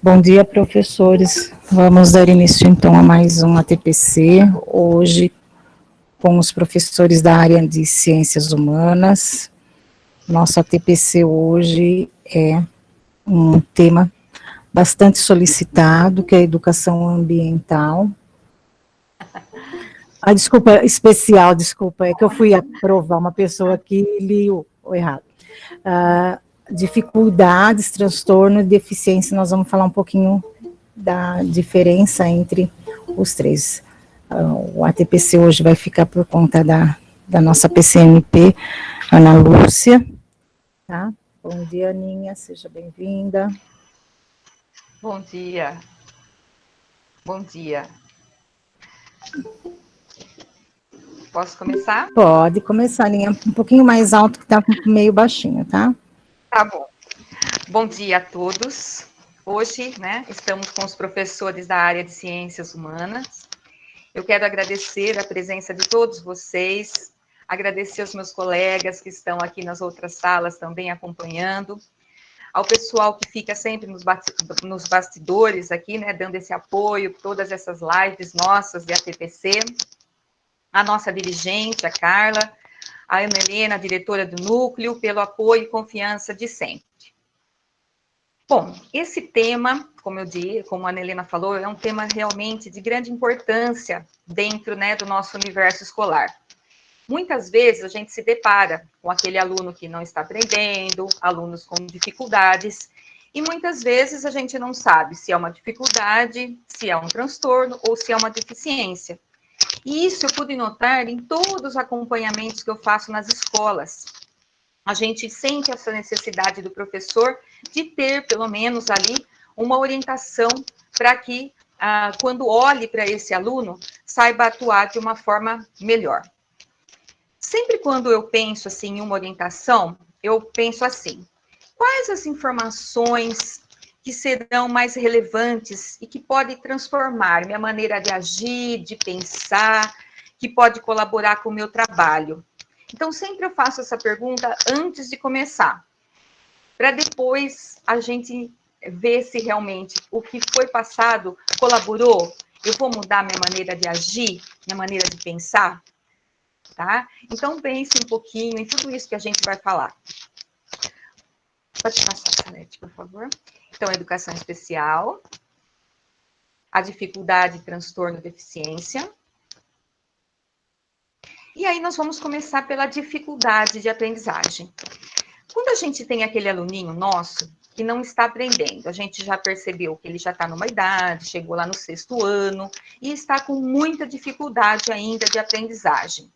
Bom dia, professores. Vamos dar início, então, a mais um ATPC, hoje com os professores da área de Ciências Humanas. Nosso ATPC hoje é um tema bastante solicitado, que é a educação ambiental. Desculpa, especial, desculpa, é que eu fui aprovar uma pessoa que li o errado. Dificuldades, transtorno e deficiência, nós vamos falar um pouquinho da diferença entre os três. O ATPC hoje vai ficar por conta da nossa PCMP, Ana Lúcia. Tá? Bom dia, Aninha, seja bem-vinda. Bom dia. Bom dia. Posso começar? Pode começar, Aninha, um pouquinho mais alto, que está meio baixinho, tá? Tá bom. Bom dia a todos. Hoje, estamos com os professores da área de Ciências Humanas. Eu quero agradecer a presença de todos vocês, agradecer aos meus colegas que estão aqui nas outras salas também acompanhando, ao pessoal que fica sempre nos bastidores aqui, dando esse apoio, todas essas lives nossas de ATPC, a nossa dirigente, a Carla, a Ana Helena, diretora do núcleo, pelo apoio e confiança de sempre. Bom, esse tema, como a Ana Helena falou, é um tema realmente de grande importância dentro do nosso universo escolar. Muitas vezes a gente se depara com aquele aluno que não está aprendendo, alunos com dificuldades, e muitas vezes a gente não sabe se é uma dificuldade, se é um transtorno ou se é uma deficiência. E isso eu pude notar em todos os acompanhamentos que eu faço nas escolas. A gente sente essa necessidade do professor de ter, pelo menos ali, uma orientação para que, quando olhe para esse aluno, saiba atuar de uma forma melhor. Sempre quando eu penso assim, em uma orientação, eu penso assim: quais as informações que serão mais relevantes e que podem transformar minha maneira de agir, de pensar, que pode colaborar com o meu trabalho? Então, sempre eu faço essa pergunta antes de começar, para depois a gente ver se realmente o que foi passado colaborou. Eu vou mudar minha maneira de agir, minha maneira de pensar, tá? Então, pense um pouquinho em tudo isso que a gente vai falar. Pode passar, Salete, por favor. Então, educação especial, a dificuldade, transtorno, deficiência. E aí nós vamos começar pela dificuldade de aprendizagem. Quando a gente tem aquele aluninho nosso que não está aprendendo, a gente já percebeu que ele já está numa idade, chegou lá no 6º ano e está com muita dificuldade ainda de aprendizagem.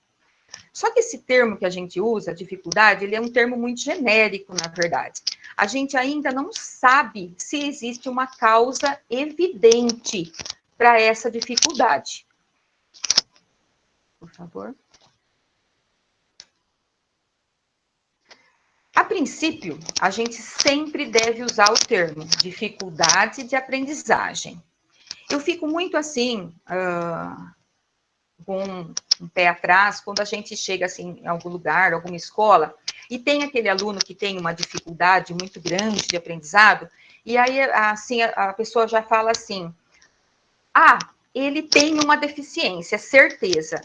Só que esse termo que a gente usa, dificuldade, ele é um termo muito genérico, na verdade. A gente ainda não sabe se existe uma causa evidente para essa dificuldade. Por favor. A princípio, a gente sempre deve usar o termo dificuldade de aprendizagem. Eu fico muito assim, com um pé atrás, quando a gente chega assim em algum lugar, alguma escola, e tem aquele aluno que tem uma dificuldade muito grande de aprendizado, e aí assim a pessoa já fala assim: ele tem uma deficiência, certeza.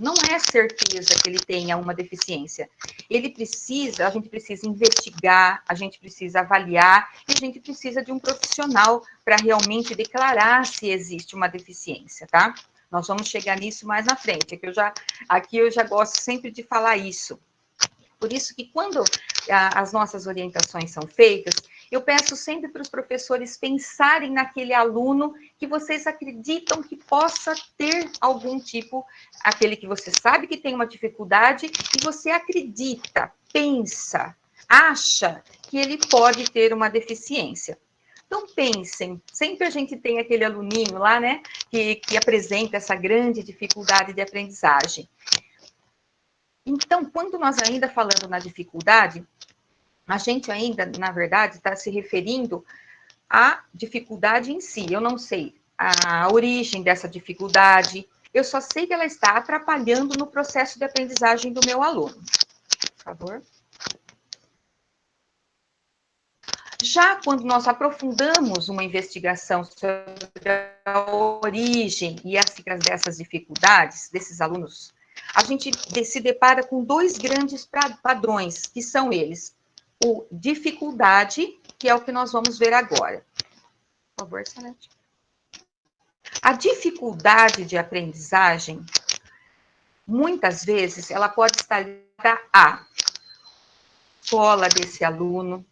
Não é certeza que ele tenha uma deficiência. A gente precisa investigar, a gente precisa avaliar, e a gente precisa de um profissional para realmente declarar se existe uma deficiência, tá? Nós vamos chegar nisso mais na frente, aqui eu já gosto sempre de falar isso. Por isso que quando as nossas orientações são feitas, eu peço sempre para os professores pensarem naquele aluno que vocês acreditam que possa ter algum tipo, aquele que você sabe que tem uma dificuldade e você acredita, pensa, acha que ele pode ter uma deficiência. Então, pensem, sempre a gente tem aquele aluninho lá, que apresenta essa grande dificuldade de aprendizagem. Então, quando nós ainda falando na dificuldade, a gente ainda, na verdade, está se referindo à dificuldade em si. Eu não sei a origem dessa dificuldade, eu só sei que ela está atrapalhando no processo de aprendizagem do meu aluno. Por favor. Já quando nós aprofundamos uma investigação sobre a origem e as siglas dessas dificuldades, desses alunos, a gente se depara com dois grandes padrões, que são eles. O dificuldade, que é o que nós vamos ver agora. Por favor, Salete. A dificuldade de aprendizagem, muitas vezes, ela pode estar ligada à escola desse aluno,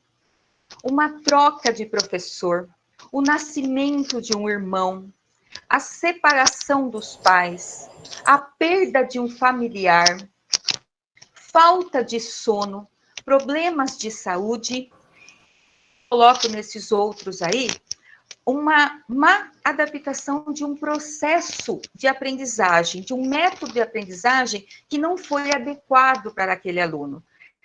uma troca de professor, o nascimento de um irmão, a separação dos pais, a perda de um familiar, falta de sono, problemas de saúde. Coloco nesses outros aí uma má adaptação de um processo de aprendizagem, de um método de aprendizagem que não foi adequado para aquele aluno.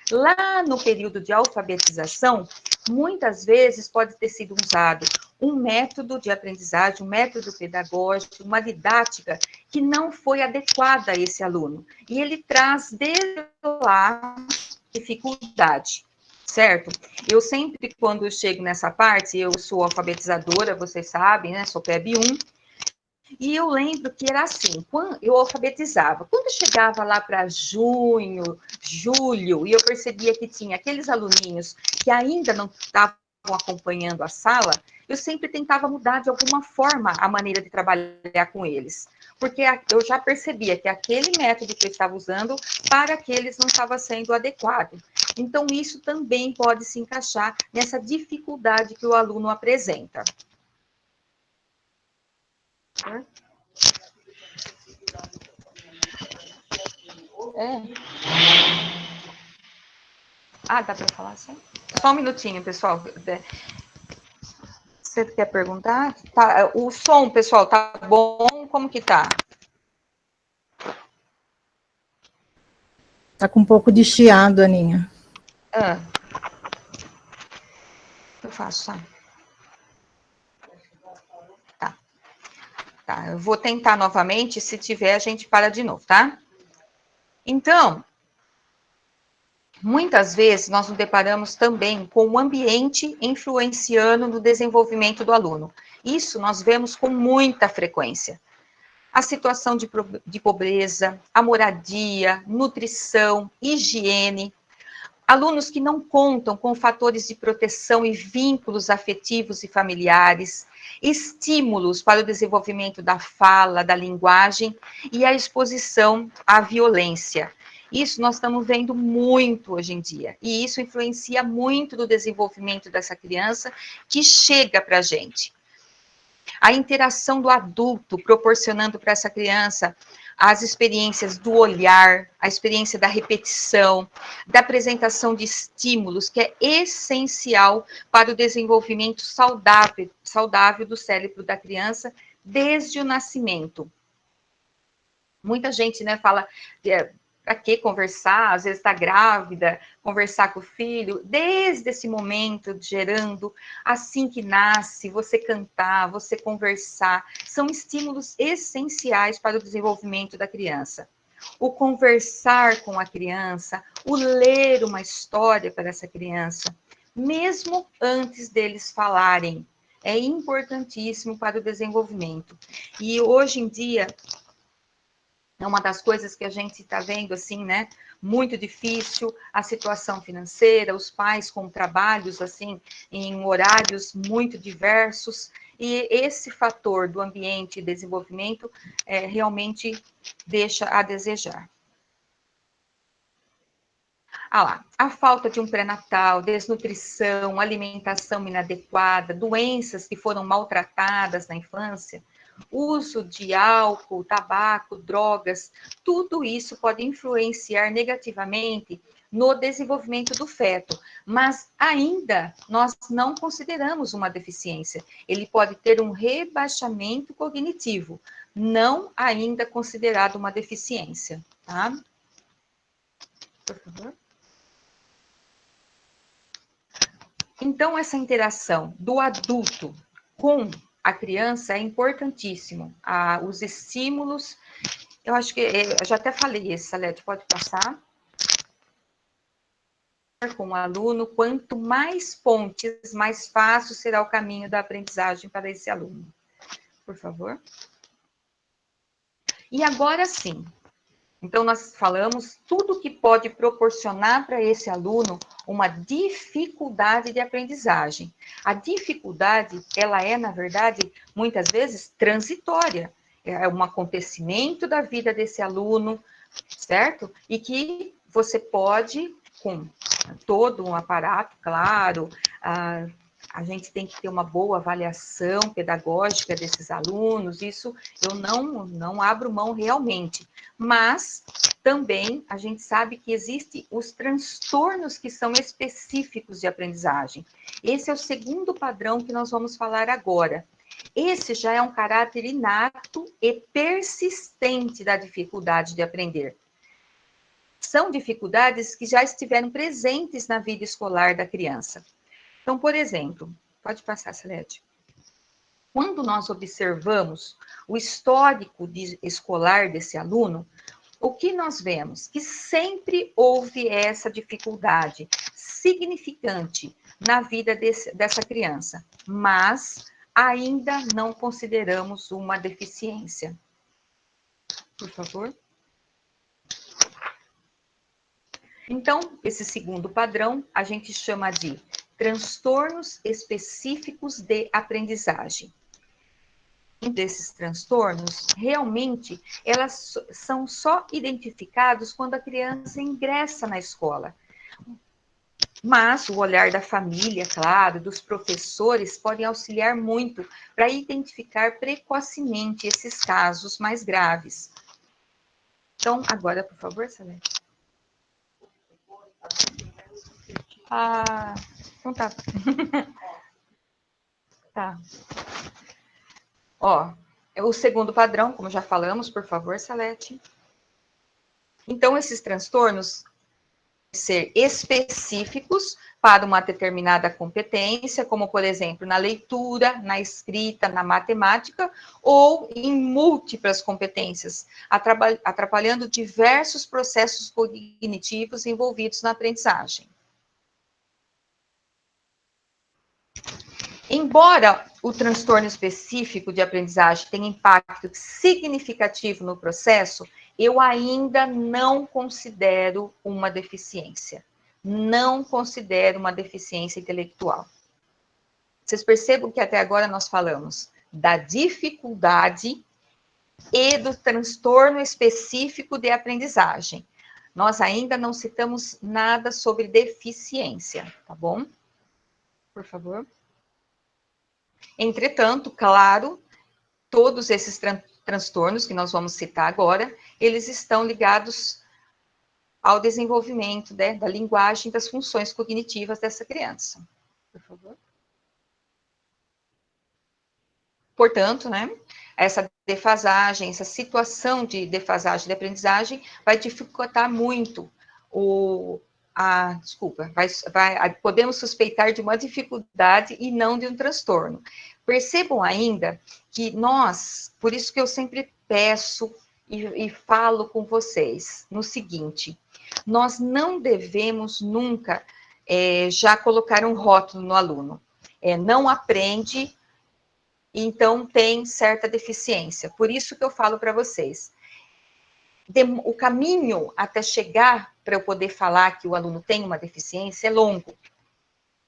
Lá no período de alfabetização, muitas vezes pode ter sido usado um método de aprendizagem, um método pedagógico, uma didática que não foi adequada a esse aluno. E ele traz desde lá dificuldade, certo? Eu sempre, quando eu chego nessa parte, eu sou alfabetizadora, vocês sabem, né? Sou PEB 1. E eu lembro que era assim, quando eu alfabetizava, quando chegava lá para junho, julho, e eu percebia que tinha aqueles aluninhos que ainda não estavam acompanhando a sala, eu sempre tentava mudar de alguma forma a maneira de trabalhar com eles. Porque eu já percebia que aquele método que eu estava usando, para aqueles não estava sendo adequado. Então, isso também pode se encaixar nessa dificuldade que o aluno apresenta. É. Ah, dá para falar assim? Só um minutinho, pessoal. Você quer perguntar? Tá, o som, pessoal, tá bom? Como que tá? Tá com um pouco de chiado, Aninha. Ah. Eu faço, tá? Tá. Tá, eu vou tentar novamente, se tiver, a gente para de novo, tá? Então, muitas vezes nós nos deparamos também com o ambiente influenciando no desenvolvimento do aluno. Isso nós vemos com muita frequência. A situação de pobreza, a moradia, nutrição, higiene. Alunos que não contam com fatores de proteção e vínculos afetivos e familiares, estímulos para o desenvolvimento da fala, da linguagem e a exposição à violência. Isso nós estamos vendo muito hoje em dia, e isso influencia muito no desenvolvimento dessa criança que chega para a gente. A interação do adulto proporcionando para essa criança as experiências do olhar, a experiência da repetição, da apresentação de estímulos, que é essencial para o desenvolvimento saudável do cérebro da criança desde o nascimento. Muita gente, né, fala, para que conversar? Às vezes está grávida, conversar com o filho, desde esse momento, gerando, assim que nasce, você cantar, você conversar, são estímulos essenciais para o desenvolvimento da criança. O conversar com a criança, o ler uma história para essa criança, mesmo antes deles falarem, é importantíssimo para o desenvolvimento. E hoje em dia, é uma das coisas que a gente está vendo, assim, né? Muito difícil a situação financeira, os pais com trabalhos, assim, em horários muito diversos. E esse fator do ambiente e desenvolvimento realmente deixa a desejar. Ah lá, a falta de um pré-natal, desnutrição, alimentação inadequada, doenças que foram maltratadas na infância, uso de álcool, tabaco, drogas, tudo isso pode influenciar negativamente no desenvolvimento do feto, mas ainda nós não consideramos uma deficiência. Ele pode ter um rebaixamento cognitivo, não ainda considerado uma deficiência, tá? Por favor. Então, essa interação do adulto com a criança é importantíssimo. Os estímulos, eu acho que, eu já até falei esse, Salete, pode passar? com o aluno, quanto mais pontes, mais fácil será o caminho da aprendizagem para esse aluno. Por favor. E agora sim. Então, nós falamos tudo que pode proporcionar para esse aluno uma dificuldade de aprendizagem. A dificuldade, ela é, na verdade, muitas vezes transitória. É um acontecimento da vida desse aluno, certo? E que você pode, com todo um aparato, claro, a gente tem que ter uma boa avaliação pedagógica desses alunos, isso eu não abro mão realmente. Mas também a gente sabe que existem os transtornos que são específicos de aprendizagem. Esse é o segundo padrão que nós vamos falar agora. Esse já é um caráter inato e persistente da dificuldade de aprender. São dificuldades que já estiveram presentes na vida escolar da criança. Então, por exemplo, pode passar, Celeste. Quando nós observamos o histórico escolar desse aluno, o que nós vemos? Que sempre houve essa dificuldade significante na vida dessa criança, mas ainda não consideramos uma deficiência. Por favor. Então, esse segundo padrão a gente chama de transtornos específicos de aprendizagem. Desses transtornos, realmente, elas são só identificados quando a criança ingressa na escola. Mas o olhar da família, claro, dos professores, podem auxiliar muito para identificar precocemente esses casos mais graves. Então, agora, por favor, Salete. Então tá. Tá. Ó, o segundo padrão, como já falamos, por favor, Salete. Então, esses transtornos ser específicos para uma determinada competência, como, por exemplo, na leitura, na escrita, na matemática, ou em múltiplas competências, atrapalhando diversos processos cognitivos envolvidos na aprendizagem. Embora o transtorno específico de aprendizagem tenha impacto significativo no processo, eu ainda não considero uma deficiência. Não considero uma deficiência intelectual. Vocês percebam que até agora nós falamos da dificuldade e do transtorno específico de aprendizagem. Nós ainda não citamos nada sobre deficiência, tá bom? Por favor. Entretanto, claro, todos esses transtornos que nós vamos citar agora, eles estão ligados ao desenvolvimento, né, da linguagem, das funções cognitivas dessa criança. Por favor. Portanto, né, essa defasagem, essa situação de defasagem de aprendizagem vai dificultar muito podemos suspeitar de uma dificuldade e não de um transtorno. Percebam ainda que nós, por isso que eu sempre peço e falo com vocês, no seguinte, nós não devemos nunca já colocar um rótulo no aluno. Não aprende, então tem certa deficiência. Por isso que eu falo para vocês, o caminho até chegar para eu poder falar que o aluno tem uma deficiência é longo.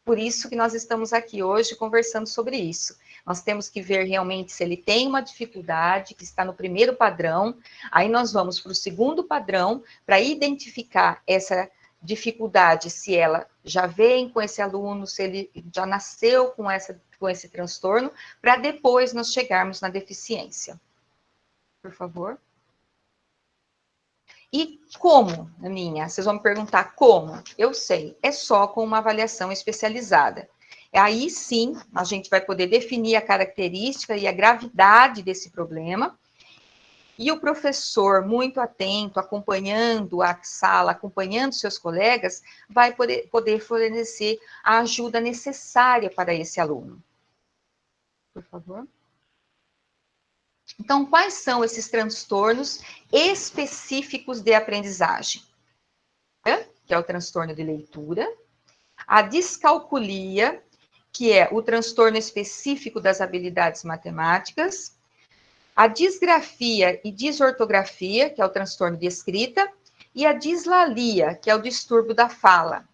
Por isso que nós estamos aqui hoje conversando sobre isso. Nós temos que ver realmente se ele tem uma dificuldade, que está no primeiro padrão, aí nós vamos para o segundo padrão, para identificar essa dificuldade, se ela já vem com esse aluno, se ele já nasceu com esse transtorno, para depois nós chegarmos na deficiência. Por favor. E como, Aninha? Vocês vão me perguntar como? Eu sei, é só com uma avaliação especializada. Aí sim, a gente vai poder definir a característica e a gravidade desse problema. E o professor, muito atento, acompanhando a sala, acompanhando seus colegas, vai poder fornecer a ajuda necessária para esse aluno. Por favor. Então, quais são esses transtornos específicos de aprendizagem? Que é o transtorno de leitura, a discalculia, que é o transtorno específico das habilidades matemáticas, a disgrafia e disortografia, que é o transtorno de escrita, e a dislalia, que é o distúrbio da fala.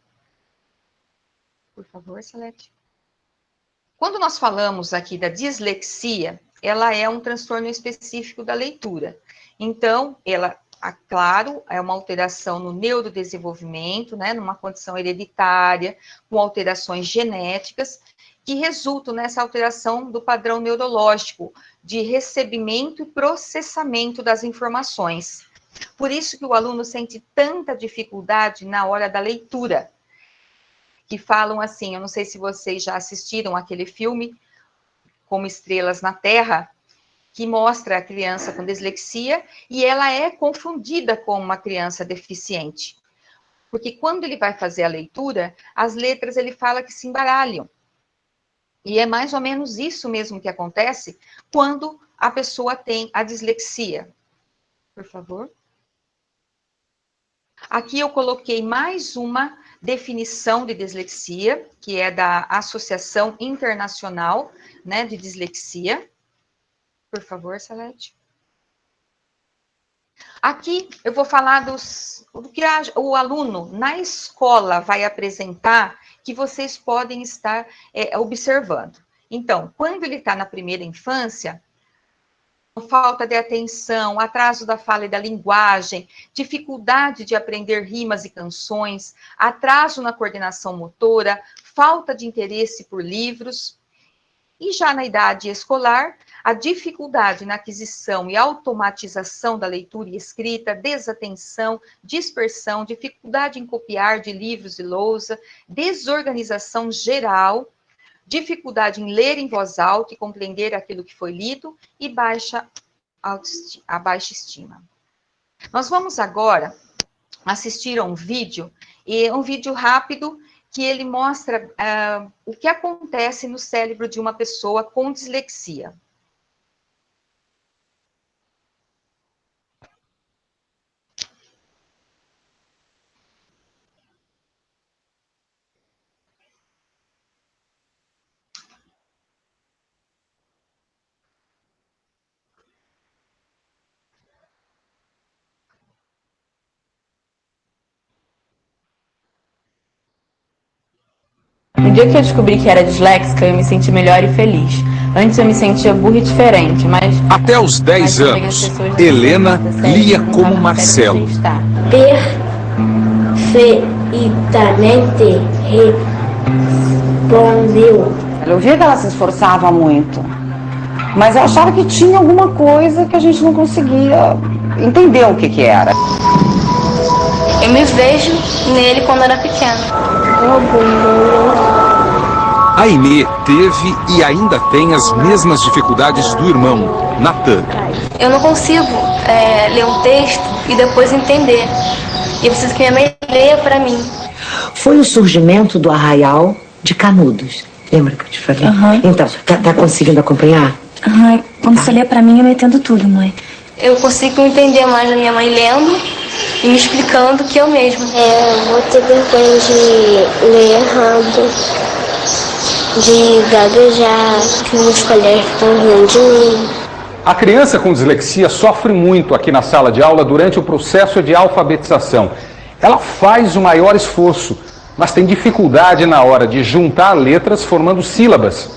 Por favor, Salete. Quando nós falamos aqui da dislexia, ela é um transtorno específico da leitura. Então, ela, claro, é uma alteração no neurodesenvolvimento, né, numa condição hereditária, com alterações genéticas, que resultam nessa alteração do padrão neurológico, de recebimento e processamento das informações. Por isso que o aluno sente tanta dificuldade na hora da leitura, que falam assim, eu não sei se vocês já assistiram aquele filme, Como Estrelas na Terra, que mostra a criança com dislexia, e ela é confundida com uma criança deficiente. Porque quando ele vai fazer a leitura, as letras ele fala que se embaralham. E é mais ou menos isso mesmo que acontece quando a pessoa tem a dislexia. Por favor. Aqui eu coloquei mais uma definição de dislexia, que é da Associação Internacional, né, de Dislexia. Por favor, Salete. Aqui eu vou falar do que o aluno na escola vai apresentar, que vocês podem estar observando. Então, quando ele está na primeira infância, falta de atenção, atraso da fala e da linguagem, dificuldade de aprender rimas e canções, atraso na coordenação motora, falta de interesse por livros. E já na idade escolar, a dificuldade na aquisição e automatização da leitura e escrita, desatenção, dispersão, dificuldade em copiar de livros e lousa, desorganização geral, dificuldade em ler em voz alta e compreender aquilo que foi lido e baixa estima. Nós vamos agora assistir a um vídeo rápido que ele mostra o que acontece no cérebro de uma pessoa com dislexia. No dia que eu descobri que era disléxica, eu me senti melhor e feliz. Antes eu me sentia burra e diferente, mas... Até os 10 anos, Helena lia como Marcelo. Perfeitamente respondeu. Eu via que ela se esforçava muito, mas eu achava que tinha alguma coisa que a gente não conseguia entender o que era. Eu me vejo nele quando era pequena. A Aimee teve e ainda tem as mesmas dificuldades do irmão, Natan. Eu não consigo ler um texto e depois entender. Eu preciso que minha mãe leia para mim. Foi o surgimento do Arraial de Canudos. Lembra que eu te falei? Uhum. Então, tá conseguindo acompanhar? Uhum. Quando você lê pra mim, eu entendo tudo, mãe. Eu consigo entender mais da minha mãe lendo e me explicando que eu mesma. Eu vou ter vergonha de ler errado, de gaguejar, que os colegas ficam rindo de mim. A criança com dislexia sofre muito aqui na sala de aula durante o processo de alfabetização. Ela faz o maior esforço, mas tem dificuldade na hora de juntar letras formando sílabas.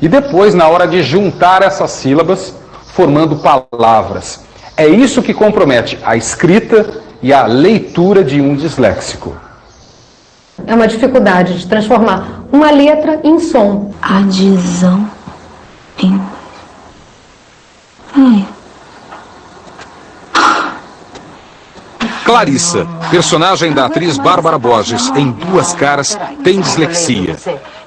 E depois, na hora de juntar essas sílabas, formando palavras. É isso que compromete a escrita e a leitura de um disléxico. É uma dificuldade de transformar uma letra em som. Adesão em... Clarissa, personagem da atriz Bárbara Borges, em Duas Caras, tem dislexia.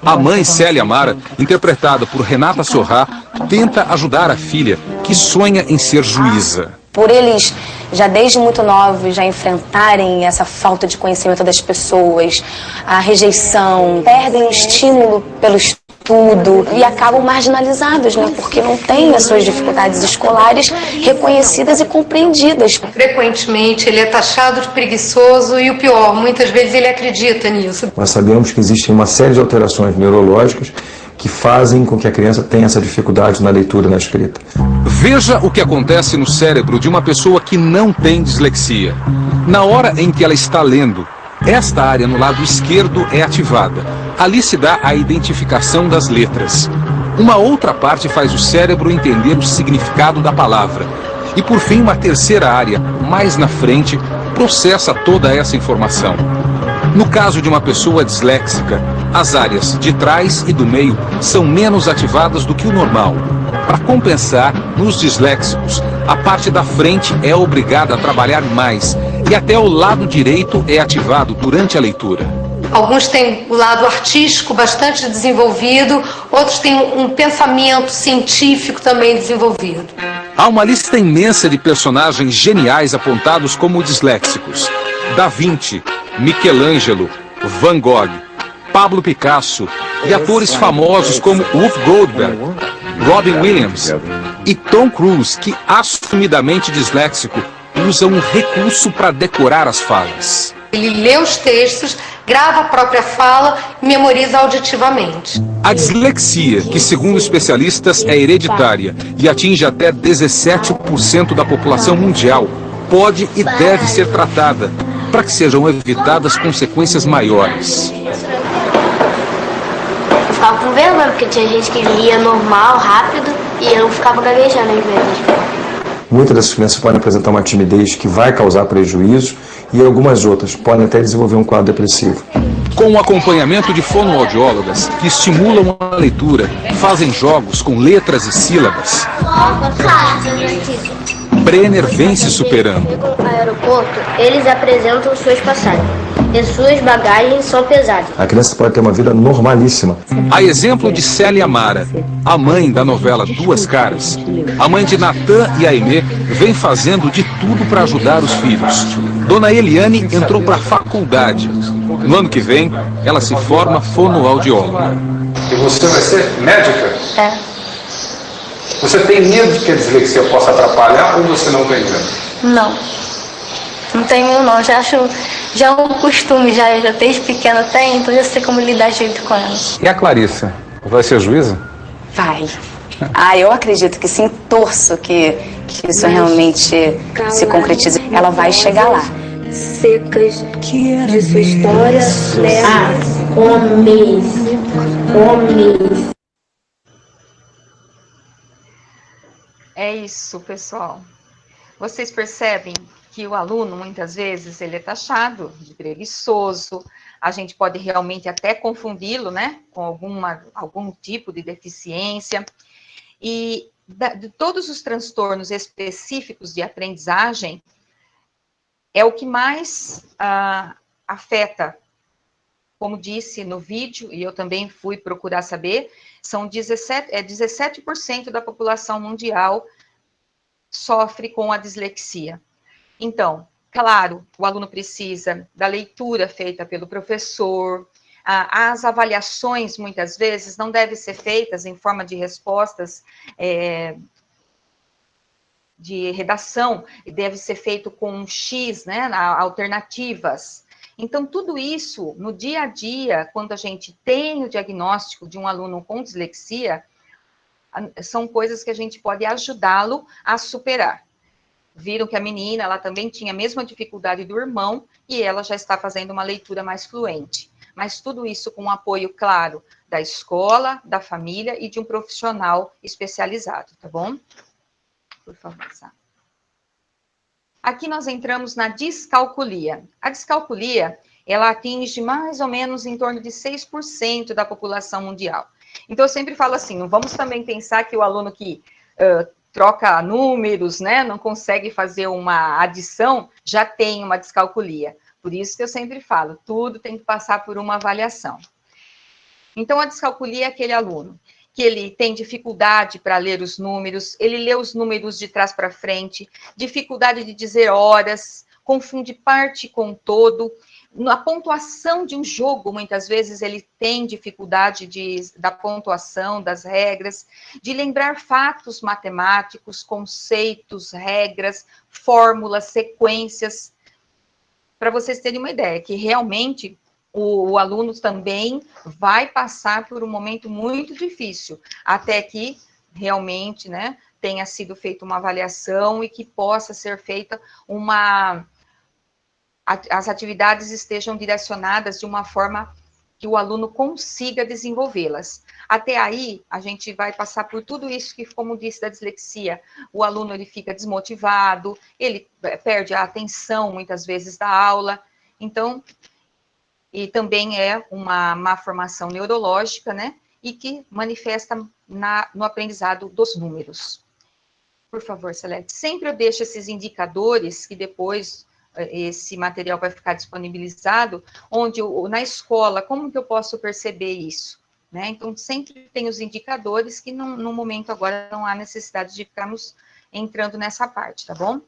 A mãe Célia Mara, interpretada por Renata Sorrá, tenta ajudar a filha, que sonha em ser juíza. Por eles, já desde muito novos, já enfrentarem essa falta de conhecimento das pessoas, a rejeição, perdem o estímulo pelo estudo. tudo e acabam marginalizados, né? Porque não têm as suas dificuldades escolares reconhecidas e compreendidas. Frequentemente ele é taxado de preguiçoso e o pior, muitas vezes ele acredita nisso. Nós sabemos que existem uma série de alterações neurológicas que fazem com que a criança tenha essa dificuldade na leitura e na escrita. Veja o que acontece no cérebro de uma pessoa que não tem dislexia. Na hora em que ela está lendo, esta área no lado esquerdo é ativada. Ali se dá a identificação das letras. Uma outra parte faz o cérebro entender o significado da palavra. E por fim, uma terceira área, mais na frente, processa toda essa informação. No caso de uma pessoa disléxica, as áreas de trás e do meio são menos ativadas do que o normal. Para compensar, nos disléxicos, a parte da frente é obrigada a trabalhar mais e até o lado direito é ativado durante a leitura. Alguns têm o lado artístico bastante desenvolvido, outros têm um pensamento científico também desenvolvido. Há uma lista imensa de personagens geniais apontados como disléxicos. Da Vinci, Michelangelo, Van Gogh, Pablo Picasso e atores famosos como Whoopi Goldberg, Robin Williams e Tom Cruise, que assumidamente disléxico, usam um recurso para decorar as falas. Ele lê os textos, grava a própria fala e memoriza auditivamente. A dislexia, que segundo especialistas é hereditária e atinge até 17% da população mundial, pode e deve ser tratada para que sejam evitadas consequências maiores. Eu ficava com vergonha, porque tinha gente que lia normal, rápido, e eu ficava gaguejando às vezes. Muitas dessas crianças podem apresentar uma timidez que vai causar prejuízo e algumas outras podem até desenvolver um quadro depressivo. Com o acompanhamento de fonoaudiólogas que estimulam a leitura, fazem jogos com letras e sílabas, Brenner vem se superando. No aeroporto, eles apresentam suas passagens e suas bagagens são pesadas. A criança pode ter uma vida normalíssima. A exemplo de Célia Mara, a mãe da novela Duas Caras, a mãe de Natan e Aimee vem fazendo de tudo para ajudar os filhos. Dona Eliane entrou para a faculdade. No ano que vem, ela se forma fonoaudióloga. E você vai ser médica? É. Você tem medo de que a dislexia possa atrapalhar ou você não tem medo? Não. Não tenho não, já é um costume, já desde pequena tenho, então já sei como lidar direito com ela. E a Clarissa? Vai ser juíza? Vai. Eu acredito que sim, torço que isso realmente se concretize. Ela vai chegar lá. Secas de sua história, homens. É isso, pessoal. Vocês percebem que o aluno, muitas vezes, ele é taxado de preguiçoso, a gente pode realmente até confundi-lo, né, com algum tipo de deficiência, e de todos os transtornos específicos de aprendizagem, é o que mais afeta, como disse no vídeo, e eu também fui procurar saber, são 17% da população mundial sofre com a dislexia. Então, claro, o aluno precisa da leitura feita pelo professor, as avaliações, muitas vezes, não devem ser feitas em forma de respostas de redação, deve ser feito com um X, né, alternativas. Então, tudo isso, no dia a dia, quando a gente tem o diagnóstico de um aluno com dislexia, são coisas que a gente pode ajudá-lo a superar. Viram que a menina, ela também tinha a mesma dificuldade do irmão, e ela já está fazendo uma leitura mais fluente. Mas tudo isso com o apoio, claro, da escola, da família e de um profissional especializado, tá bom? Por favor, Sá. Aqui nós entramos na descalculia. A descalculia, ela atinge mais ou menos em torno de 6% da população mundial. Então, eu sempre falo assim, não vamos também pensar que o aluno que troca números, né, não consegue fazer uma adição, já tem uma descalculia. Por isso que eu sempre falo, tudo tem que passar por uma avaliação. Então, a descalculia é aquele aluno que ele tem dificuldade para ler os números, ele lê os números de trás para frente, dificuldade de dizer horas, confunde parte com todo, Na pontuação de um jogo, muitas vezes ele tem dificuldade da pontuação, das regras, de lembrar fatos matemáticos, conceitos, regras, fórmulas, sequências, para vocês terem uma ideia, que realmente o aluno também vai passar por um momento muito difícil, até que realmente, né, tenha sido feita uma avaliação e que possa ser feita as atividades estejam direcionadas de uma forma que o aluno consiga desenvolvê-las. Até aí, a gente vai passar por tudo isso que, como disse, da dislexia, o aluno ele fica desmotivado, ele perde a atenção, muitas vezes, da aula, então, e também é uma má formação neurológica, né, e que manifesta no aprendizado dos números. Por favor, Celeste, sempre eu deixo esses indicadores que depois esse material vai ficar disponibilizado, onde na escola, como que eu posso perceber isso? Né? Então, sempre tem os indicadores que no momento agora não há necessidade de ficarmos entrando nessa parte, tá bom?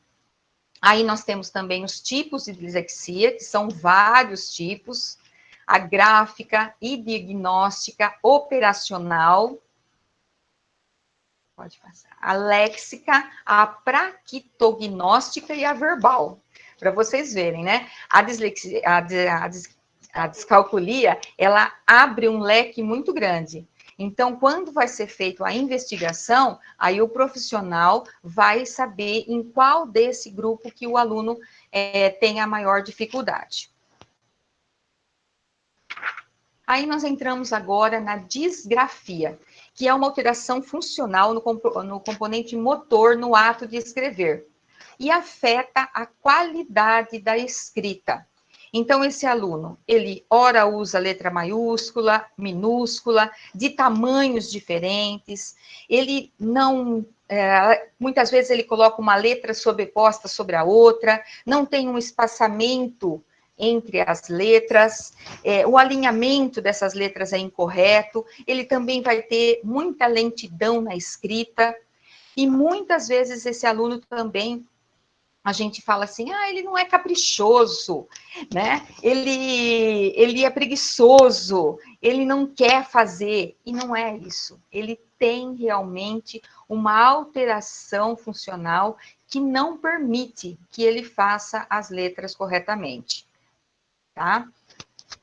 Aí nós temos também os tipos de dislexia, que são vários tipos, a gráfica e diagnóstica operacional, pode passar, a léxica, a praquitognóstica e a verbal. Para vocês verem, né? A dislexia, a descalculia, ela abre um leque muito grande. Então, quando vai ser feita a investigação, aí o profissional vai saber em qual desse grupo que o aluno tem a maior dificuldade. Aí nós entramos agora na disgrafia, que é uma alteração funcional no componente motor no ato de escrever, e afeta a qualidade da escrita. Então, esse aluno, ele ora usa letra maiúscula, minúscula, de tamanhos diferentes, ele não... muitas vezes ele coloca uma letra sobreposta sobre a outra, não tem um espaçamento entre as letras, o alinhamento dessas letras é incorreto, ele também vai ter muita lentidão na escrita, e muitas vezes esse aluno também, a gente fala assim, ele não é caprichoso, né? Ele é preguiçoso, ele não quer fazer, e não é isso. Ele tem realmente uma alteração funcional que não permite que ele faça as letras corretamente, tá?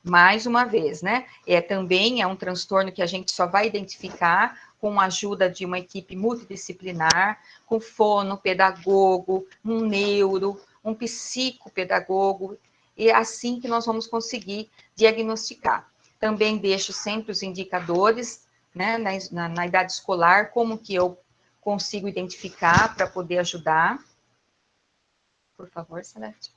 Mais uma vez, né? Também é um transtorno que a gente só vai identificar com a ajuda de uma equipe multidisciplinar, com fonopedagogo, um neuro, um psicopedagogo, e é assim que nós vamos conseguir diagnosticar. Também deixo sempre os indicadores, né, na idade escolar, como que eu consigo identificar para poder ajudar. Por favor, Celeste.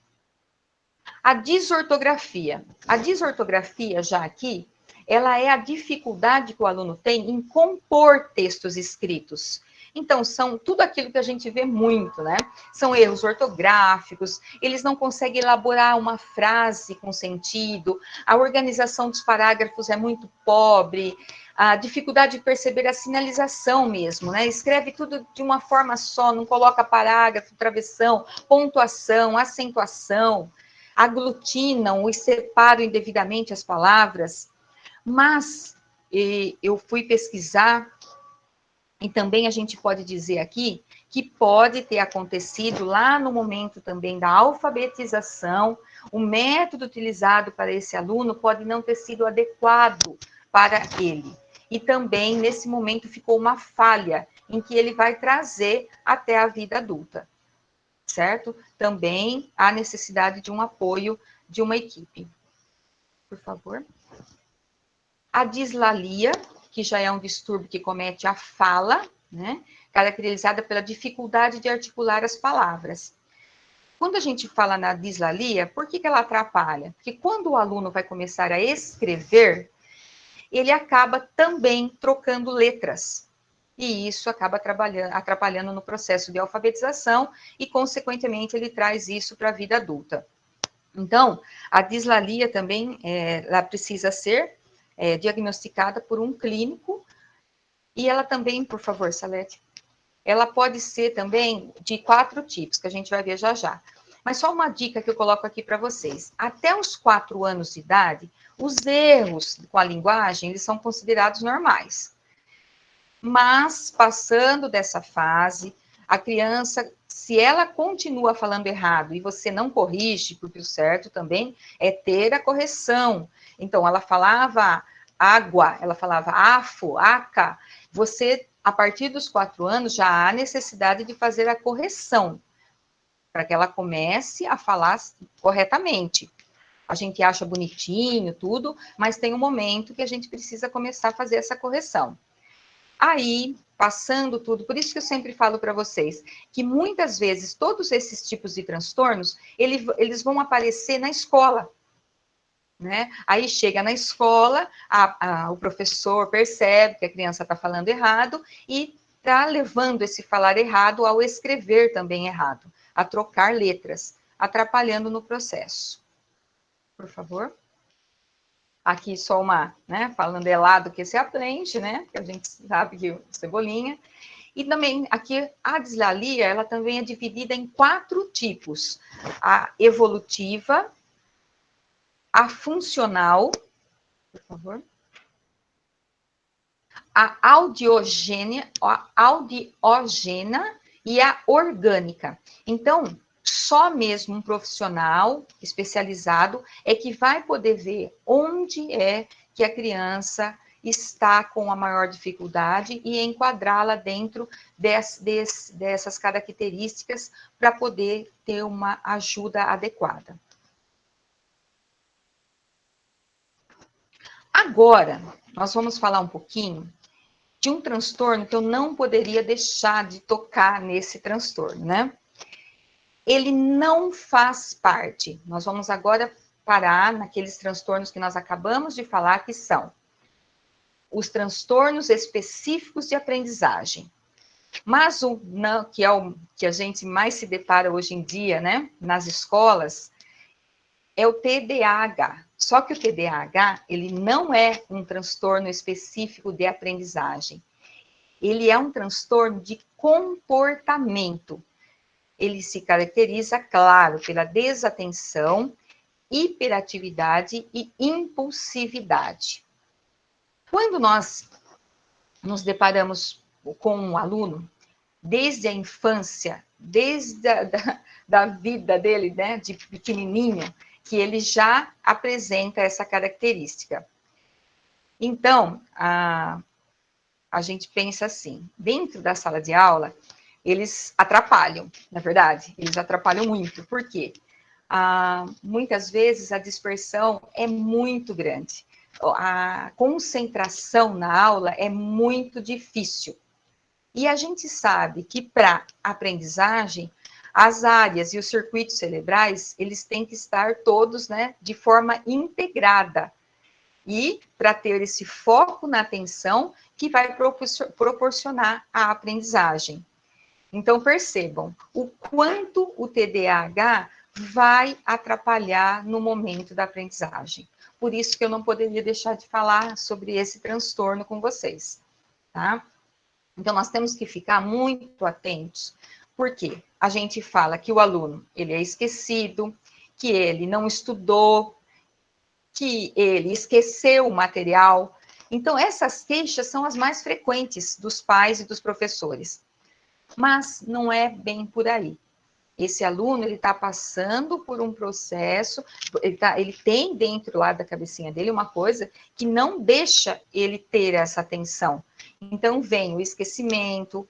A desortografia. A desortografia, já aqui, ela é a dificuldade que o aluno tem em compor textos escritos. Então, são tudo aquilo que a gente vê muito, né? São erros ortográficos, eles não conseguem elaborar uma frase com sentido, a organização dos parágrafos é muito pobre, a dificuldade de perceber a sinalização mesmo, né? Escreve tudo de uma forma só, não coloca parágrafo, travessão, pontuação, acentuação, aglutinam e separam indevidamente as palavras. Mas eu fui pesquisar, e também a gente pode dizer aqui, que pode ter acontecido lá no momento também da alfabetização, o método utilizado para esse aluno pode não ter sido adequado para ele. E também, nesse momento, ficou uma falha em que ele vai trazer até a vida adulta, certo? Também há necessidade de um apoio de uma equipe. Por favor. A dislalia, que já é um distúrbio que comete a fala, né, caracterizada pela dificuldade de articular as palavras. Quando a gente fala na dislalia, por que ela atrapalha? Porque quando o aluno vai começar a escrever, ele acaba também trocando letras. E isso acaba atrapalhando no processo de alfabetização e, consequentemente, ele traz isso para a vida adulta. Então, a dislalia também ela precisa ser diagnosticada por um clínico, e ela também, por favor, Salete, ela pode ser também de 4 tipos, que a gente vai ver já já. Mas só uma dica que eu coloco aqui para vocês. Até os 4 anos de idade, os erros com a linguagem, eles são considerados normais. Mas, passando dessa fase, a criança, se ela continua falando errado e você não corrige, porque o certo também é ter a correção. Então, ela falava água, ela falava afo, aca. Você, a partir dos 4 anos, já há necessidade de fazer a correção, para que ela comece a falar corretamente. A gente acha bonitinho, tudo, mas tem um momento que a gente precisa começar a fazer essa correção. Aí, passando tudo, por isso que eu sempre falo para vocês, que muitas vezes todos esses tipos de transtornos, eles vão aparecer na escola, né? Aí chega na escola, o professor percebe que a criança está falando errado e está levando esse falar errado ao escrever também errado, a trocar letras, atrapalhando no processo. Por favor. Aqui só uma, né, falando helado que se aprende, né, que a gente sabe que cebolinha. E também aqui a dislalia, ela também é dividida em 4 tipos. A evolutiva, a funcional, por favor, a audiogênia e a orgânica. Então, só mesmo um profissional especializado é que vai poder ver onde é que a criança está com a maior dificuldade e enquadrá-la dentro dessas características para poder ter uma ajuda adequada. Agora, nós vamos falar um pouquinho de um transtorno que eu não poderia deixar de tocar nesse transtorno, né? Ele não faz parte. Nós vamos agora parar naqueles transtornos que nós acabamos de falar, que são os transtornos específicos de aprendizagem. Mas que é o que a gente mais se depara hoje em dia, né, nas escolas, é o TDAH. Só que o TDAH, ele não é um transtorno específico de aprendizagem. Ele é um transtorno de comportamento. Ele se caracteriza, claro, pela desatenção, hiperatividade e impulsividade. Quando nós nos deparamos com um aluno, desde a infância, desde da vida dele, né, de pequenininho, que ele já apresenta essa característica. Então, a gente pensa assim, dentro da sala de aula, eles atrapalham, na verdade, eles atrapalham muito. Por quê? Muitas vezes a dispersão é muito grande. A concentração na aula é muito difícil. E a gente sabe que para aprendizagem, as áreas e os circuitos cerebrais, eles têm que estar todos, né, de forma integrada. E para ter esse foco na atenção que vai proporcionar a aprendizagem. Então, percebam o quanto o TDAH vai atrapalhar no momento da aprendizagem. Por isso que eu não poderia deixar de falar sobre esse transtorno com vocês, tá? Então, nós temos que ficar muito atentos, porque a gente fala que o aluno, ele é esquecido, que ele não estudou, que ele esqueceu o material. Então, essas queixas são as mais frequentes dos pais e dos professores. Mas não é bem por aí. Esse aluno, ele está passando por um processo, ele tem dentro lá da cabecinha dele uma coisa que não deixa ele ter essa atenção. Então, vem o esquecimento,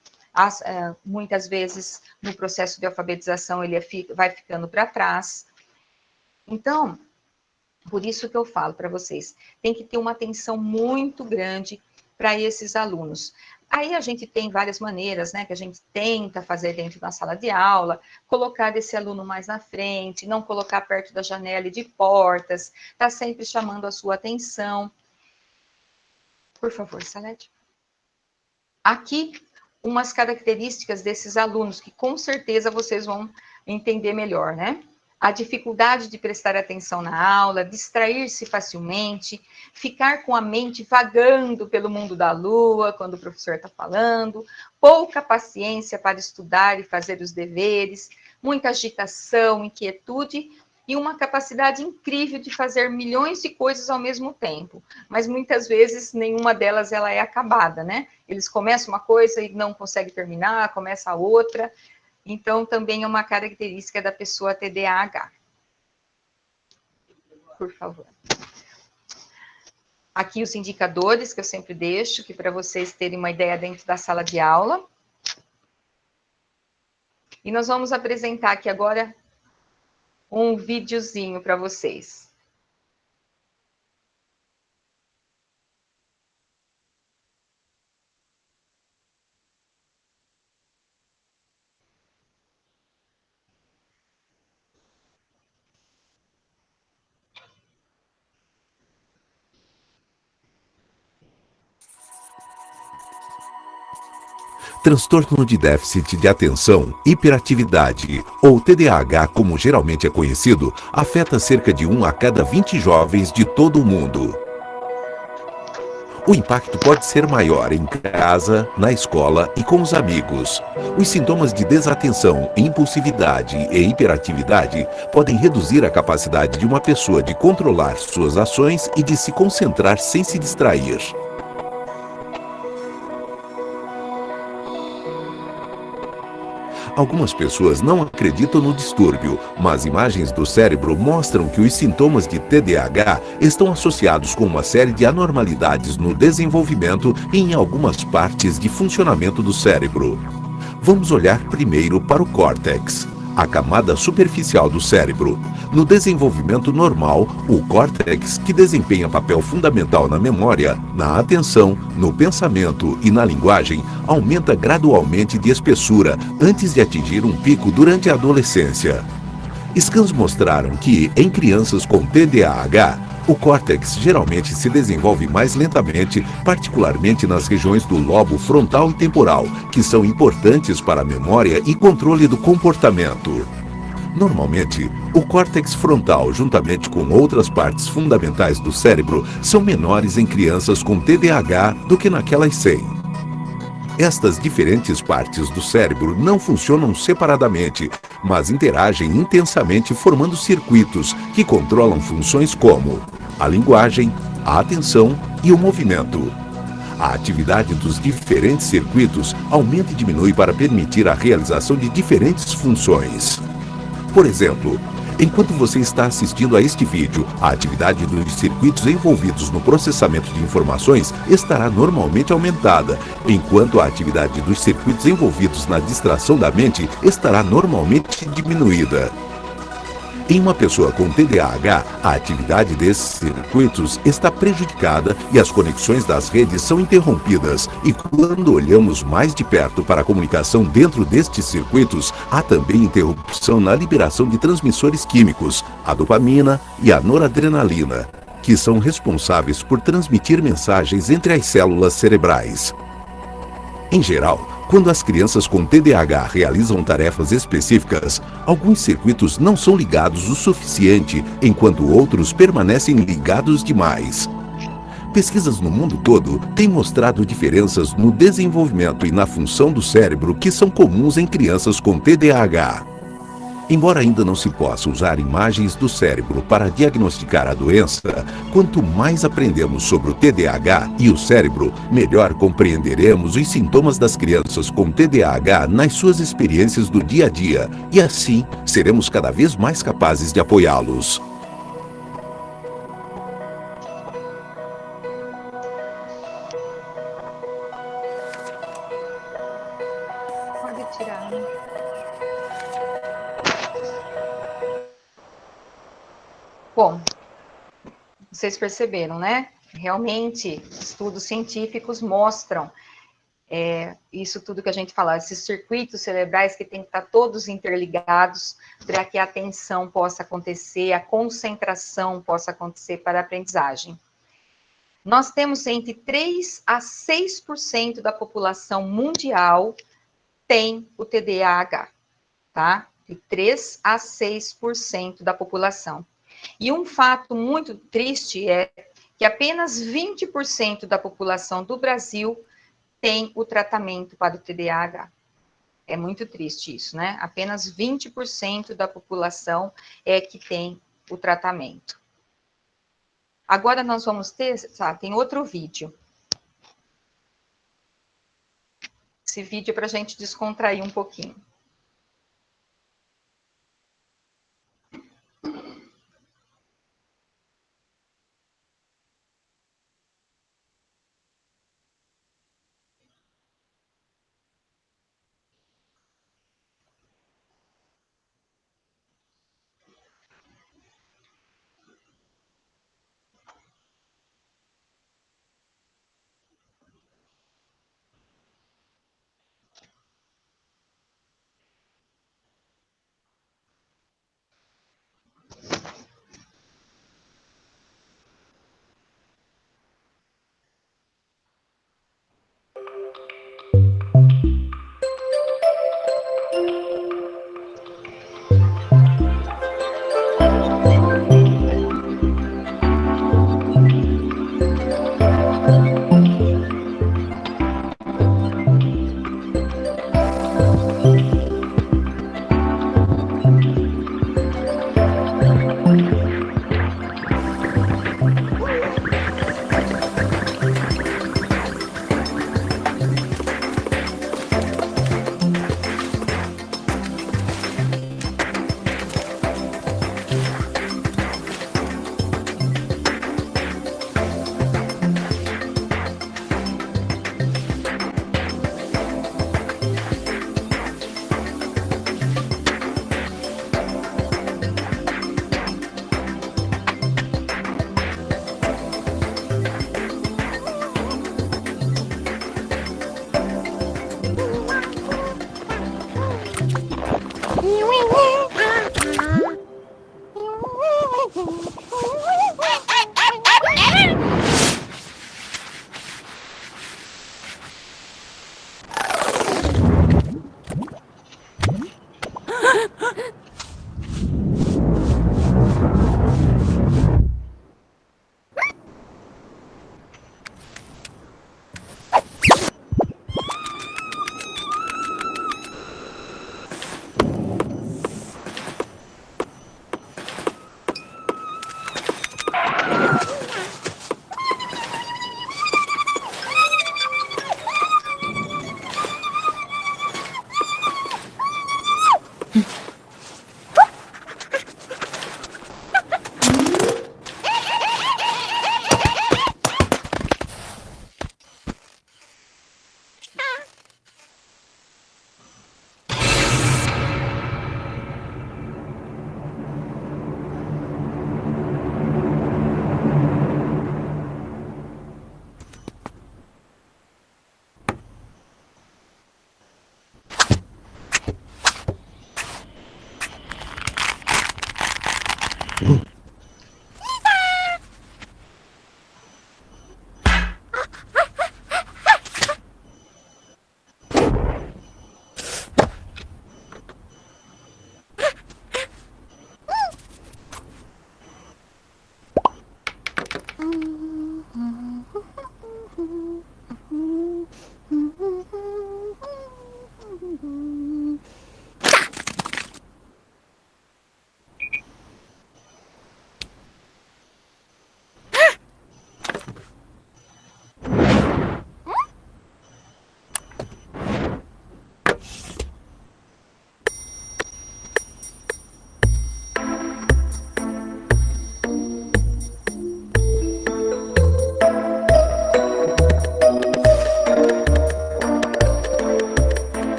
muitas vezes, no processo de alfabetização, ele vai ficando para trás. Então, por isso que eu falo para vocês, tem que ter uma atenção muito grande para esses alunos. Aí a gente tem várias maneiras, né, que a gente tenta fazer dentro da sala de aula, colocar esse aluno mais na frente, não colocar perto da janela e de portas, tá sempre chamando a sua atenção. Por favor, Salete. Aqui, umas características desses alunos, que com certeza vocês vão entender melhor, né? A dificuldade de prestar atenção na aula, distrair-se facilmente, ficar com a mente vagando pelo mundo da lua quando o professor está falando, pouca paciência para estudar e fazer os deveres, muita agitação, inquietude e uma capacidade incrível de fazer milhões de coisas ao mesmo tempo. Mas muitas vezes nenhuma delas ela é acabada, né? Eles começam uma coisa e não conseguem terminar, começa a outra. Então, também é uma característica da pessoa TDAH. Por favor. Aqui os indicadores que eu sempre deixo, que para vocês terem uma ideia dentro da sala de aula. E nós vamos apresentar aqui agora um videozinho para vocês. Transtorno de déficit de atenção, hiperatividade, ou TDAH, como geralmente é conhecido, afeta cerca de 1 a cada 20 jovens de todo o mundo. O impacto pode ser maior em casa, na escola e com os amigos. Os sintomas de desatenção, impulsividade e hiperatividade podem reduzir a capacidade de uma pessoa de controlar suas ações e de se concentrar sem se distrair. Algumas pessoas não acreditam no distúrbio, mas imagens do cérebro mostram que os sintomas de TDAH estão associados com uma série de anormalidades no desenvolvimento e em algumas partes de funcionamento do cérebro. Vamos olhar primeiro para o córtex, a camada superficial do cérebro. No desenvolvimento normal, o córtex, que desempenha papel fundamental na memória, na atenção, no pensamento e na linguagem, aumenta gradualmente de espessura antes de atingir um pico durante a adolescência. Scans mostraram que, em crianças com TDAH, o córtex geralmente se desenvolve mais lentamente, particularmente nas regiões do lobo frontal e temporal, que são importantes para a memória e controle do comportamento. Normalmente, o córtex frontal, juntamente com outras partes fundamentais do cérebro, são menores em crianças com TDAH do que naquelas sem. Estas diferentes partes do cérebro não funcionam separadamente, mas interagem intensamente formando circuitos que controlam funções como a linguagem, a atenção e o movimento. A atividade dos diferentes circuitos aumenta e diminui para permitir a realização de diferentes funções. Por exemplo, enquanto você está assistindo a este vídeo, a atividade dos circuitos envolvidos no processamento de informações estará normalmente aumentada, enquanto a atividade dos circuitos envolvidos na distração da mente estará normalmente diminuída. Em uma pessoa com TDAH, a atividade desses circuitos está prejudicada e as conexões das redes são interrompidas. E quando olhamos mais de perto para a comunicação dentro destes circuitos, há também interrupção na liberação de transmissores químicos, a dopamina e a noradrenalina, que são responsáveis por transmitir mensagens entre as células cerebrais. Em geral, quando as crianças com TDAH realizam tarefas específicas, alguns circuitos não são ligados o suficiente, enquanto outros permanecem ligados demais. Pesquisas no mundo todo têm mostrado diferenças no desenvolvimento e na função do cérebro que são comuns em crianças com TDAH. Embora ainda não se possa usar imagens do cérebro para diagnosticar a doença, quanto mais aprendemos sobre o TDAH e o cérebro, melhor compreenderemos os sintomas das crianças com TDAH nas suas experiências do dia a dia, e assim seremos cada vez mais capazes de apoiá-los. Pode tirar. Bom, vocês perceberam, né? Realmente, estudos científicos mostram isso tudo que a gente fala, esses circuitos cerebrais que têm que estar todos interligados para que a atenção possa acontecer, a concentração possa acontecer para a aprendizagem. Nós temos entre 3 a 6% da população mundial tem o TDAH, tá? De 3 a 6% da população. E um fato muito triste é que apenas 20% da população do Brasil tem o tratamento para o TDAH. É muito triste isso, né? Apenas 20% da população é que tem o tratamento. Agora nós vamos ter, tem outro vídeo. Esse vídeo é para a gente descontrair um pouquinho.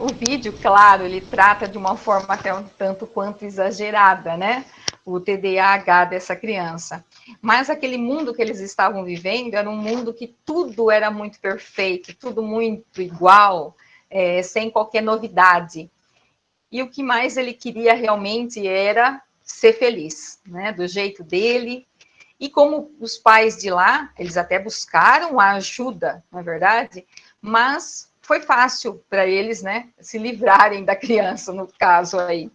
O vídeo, claro, ele trata de uma forma até um tanto quanto exagerada, né? O TDAH dessa criança. Mas aquele mundo que eles estavam vivendo era um mundo que tudo era muito perfeito, tudo muito igual, sem qualquer novidade. E o que mais ele queria realmente era ser feliz, né? Do jeito dele. E como os pais de lá, eles até buscaram a ajuda, não é verdade? Mas foi fácil para eles, né, se livrarem da criança, no caso aí.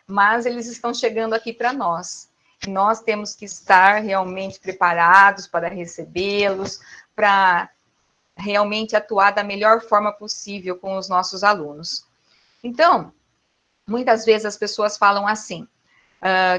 Mas eles estão chegando aqui para nós. Nós temos que estar realmente preparados para recebê-los, para realmente atuar da melhor forma possível com os nossos alunos. Então, muitas vezes as pessoas falam assim,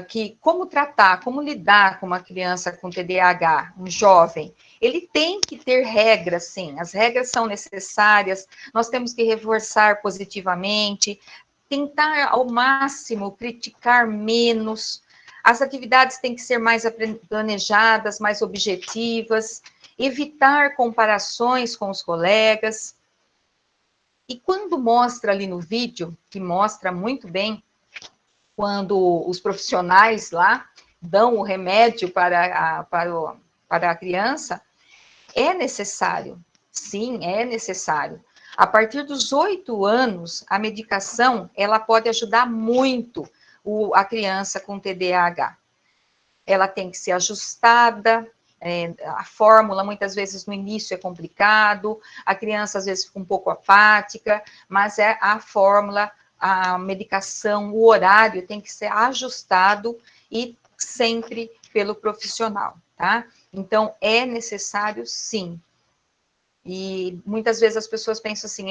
que como tratar, como lidar com uma criança com TDAH, um jovem, ele tem que ter regras, sim, as regras são necessárias, nós temos que reforçar positivamente, tentar ao máximo criticar menos, as atividades têm que ser mais planejadas, mais objetivas, evitar comparações com os colegas. E quando mostra ali no vídeo, que mostra muito bem, quando os profissionais lá dão o remédio para a criança, é necessário, sim, é necessário. A partir dos 8 anos, a medicação, ela pode ajudar muito a criança com TDAH. Ela tem que ser ajustada, a fórmula, muitas vezes, no início é complicado, a criança, às vezes, fica um pouco apática, mas a fórmula, a medicação, o horário tem que ser ajustado e sempre pelo profissional, tá? Então, é necessário, sim. E muitas vezes as pessoas pensam assim,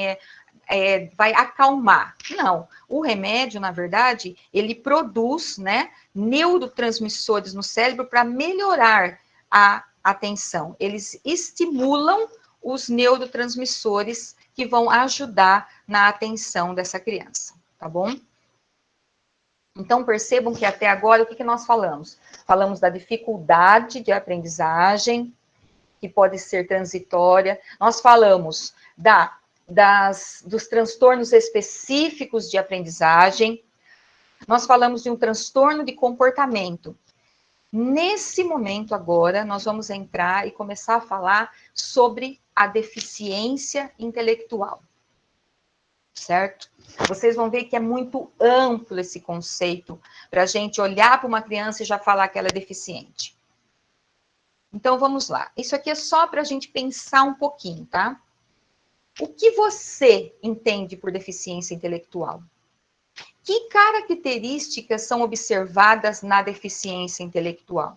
vai acalmar. Não, o remédio, na verdade, ele produz, né, neurotransmissores no cérebro para melhorar a atenção. Eles estimulam os neurotransmissores que vão ajudar na atenção dessa criança, tá bom? Então, percebam que até agora, o que nós falamos? Falamos da dificuldade de aprendizagem, que pode ser transitória. Nós falamos dos transtornos específicos de aprendizagem. Nós falamos de um transtorno de comportamento. Nesse momento agora, nós vamos entrar e começar a falar sobre a deficiência intelectual. Certo? Vocês vão ver que é muito amplo esse conceito para a gente olhar para uma criança e já falar que ela é deficiente. Então, vamos lá. Isso aqui é só para a gente pensar um pouquinho, tá? O que você entende por deficiência intelectual? Que características são observadas na deficiência intelectual?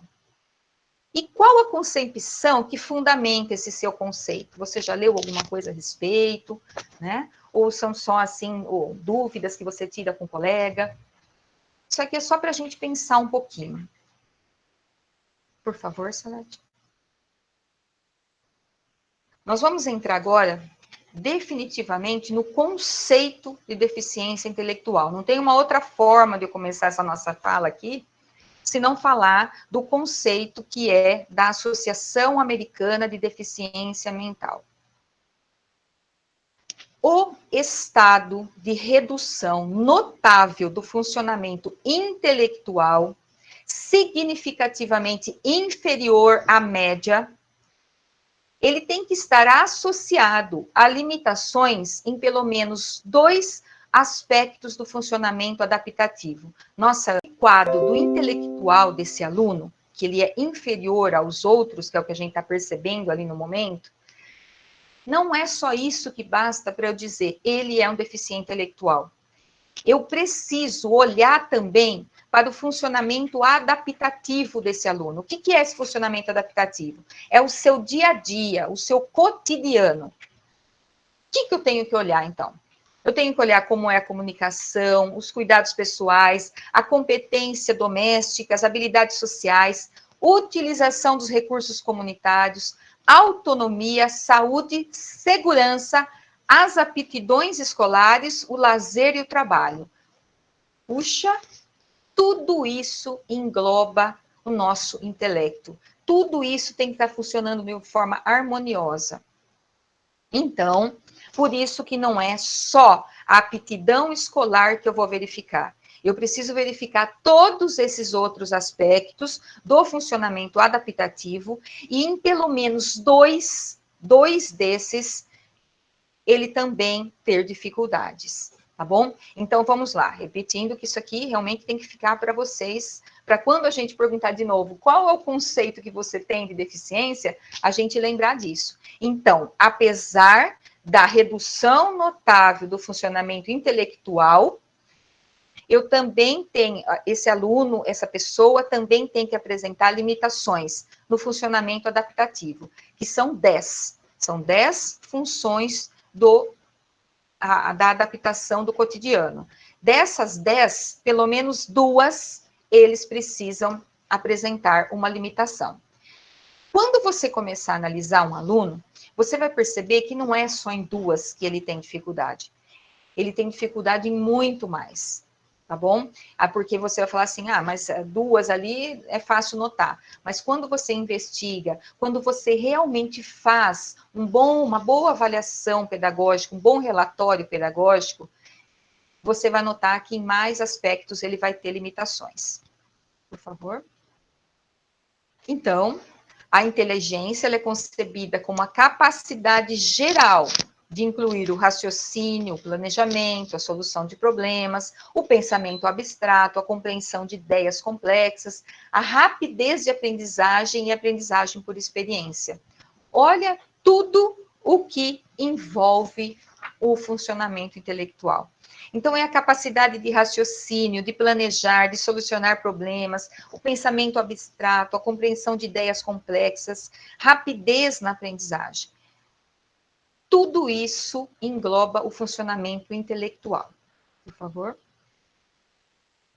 E qual a concepção que fundamenta esse seu conceito? Você já leu alguma coisa a respeito, né? Ou são só, assim, dúvidas que você tira com o colega? Isso aqui é só para a gente pensar um pouquinho. Por favor, Salete. Nós vamos entrar agora, definitivamente, no conceito de deficiência intelectual. Não tem uma outra forma de eu começar essa nossa fala aqui, se não falar do conceito que é da Associação Americana de Deficiência Mental. O estado de redução notável do funcionamento intelectual, significativamente inferior à média, ele tem que estar associado a limitações em pelo menos 2 aspectos do funcionamento adaptativo. Nossa, o quadro do intelectual desse aluno, que ele é inferior aos outros, que é o que a gente está percebendo ali no momento, não é só isso que basta para eu dizer, ele é um deficiente intelectual. Eu preciso olhar também para o funcionamento adaptativo desse aluno. O que é esse funcionamento adaptativo? É o seu dia a dia, o seu cotidiano. O que eu tenho que olhar, então? Eu tenho que olhar como é a comunicação, os cuidados pessoais, a competência doméstica, as habilidades sociais, utilização dos recursos comunitários, autonomia, saúde, segurança, as aptidões escolares, o lazer e o trabalho. Puxa, tudo isso engloba o nosso intelecto. Tudo isso tem que estar funcionando de forma harmoniosa. Então, por isso que não é só a aptidão escolar que eu vou verificar. Eu preciso verificar todos esses outros aspectos do funcionamento adaptativo e em pelo menos dois desses, ele também ter dificuldades, tá bom? Então, vamos lá, repetindo que isso aqui realmente tem que ficar para vocês, para quando a gente perguntar de novo qual é o conceito que você tem de deficiência, a gente lembrar disso. Então, apesar da redução notável do funcionamento intelectual, eu também tenho, esse aluno, essa pessoa também tem que apresentar limitações no funcionamento adaptativo, que são 10. São 10 funções da adaptação do cotidiano. Dessas 10, pelo menos 2, eles precisam apresentar uma limitação. Quando você começar a analisar um aluno, você vai perceber que não é só em 2 que ele tem dificuldade. Ele tem dificuldade em muito mais, tá bom? Porque você vai falar assim, mas 2 ali é fácil notar. Mas quando você investiga, quando você realmente faz uma boa avaliação pedagógica, um bom relatório pedagógico, você vai notar que em mais aspectos ele vai ter limitações. Por favor. Então, a inteligência ela é concebida como a capacidade geral de incluir o raciocínio, o planejamento, a solução de problemas, o pensamento abstrato, a compreensão de ideias complexas, a rapidez de aprendizagem e aprendizagem por experiência. Olha tudo o que envolve o funcionamento intelectual. Então, é a capacidade de raciocínio, de planejar, de solucionar problemas, o pensamento abstrato, a compreensão de ideias complexas, rapidez na aprendizagem. Tudo isso engloba o funcionamento intelectual. Por favor.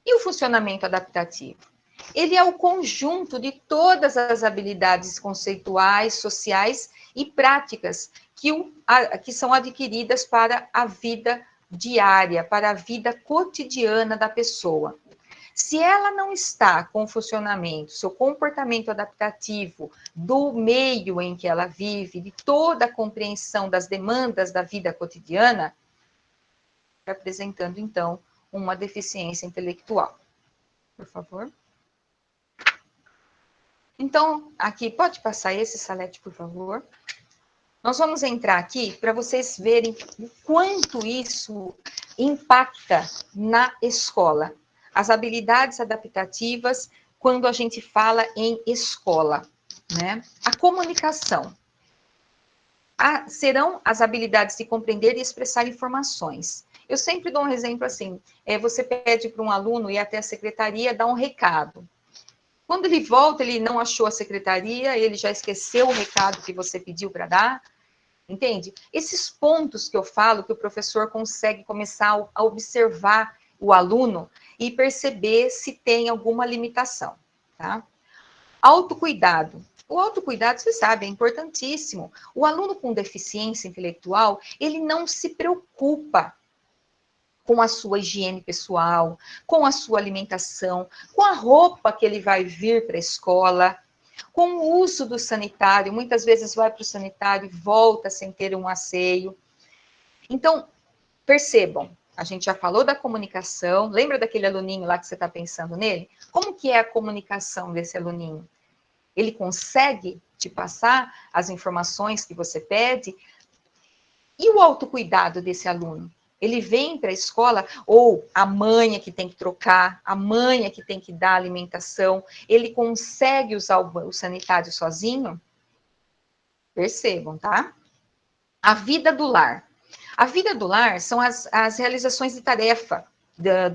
E o funcionamento adaptativo? Ele é o conjunto de todas as habilidades conceituais, sociais e práticas que são adquiridas para a vida diária, para a vida cotidiana da pessoa. Se ela não está com o funcionamento, seu comportamento adaptativo do meio em que ela vive, de toda a compreensão das demandas da vida cotidiana, apresentando, então, uma deficiência intelectual. Por favor. Então, aqui, pode passar esse, Salete, por favor? Nós vamos entrar aqui para vocês verem o quanto isso impacta na escola. As habilidades adaptativas, quando a gente fala em escola, né? A comunicação. Serão as habilidades de compreender e expressar informações. Eu sempre dou um exemplo assim, você pede para um aluno ir até a secretaria dar um recado. Quando ele volta, ele não achou a secretaria, ele já esqueceu o recado que você pediu para dar, entende? Esses pontos que eu falo, que o professor consegue começar a observar o aluno e perceber se tem alguma limitação, tá? Autocuidado. O autocuidado, você sabe, é importantíssimo. O aluno com deficiência intelectual, ele não se preocupa com a sua higiene pessoal, com a sua alimentação, com a roupa que ele vai vir para a escola, com o uso do sanitário. Muitas vezes vai para o sanitário e volta sem ter um asseio. Então, percebam, a gente já falou da comunicação. Lembra daquele aluninho lá que você está pensando nele? Como que é a comunicação desse aluninho? Ele consegue te passar as informações que você pede? E o autocuidado desse aluno? Ele vem para a escola, ou a mãe é que tem que trocar, a mãe é que tem que dar alimentação, ele consegue usar o sanitário sozinho? Percebam, tá? A vida do lar. A vida do lar são as realizações de tarefa,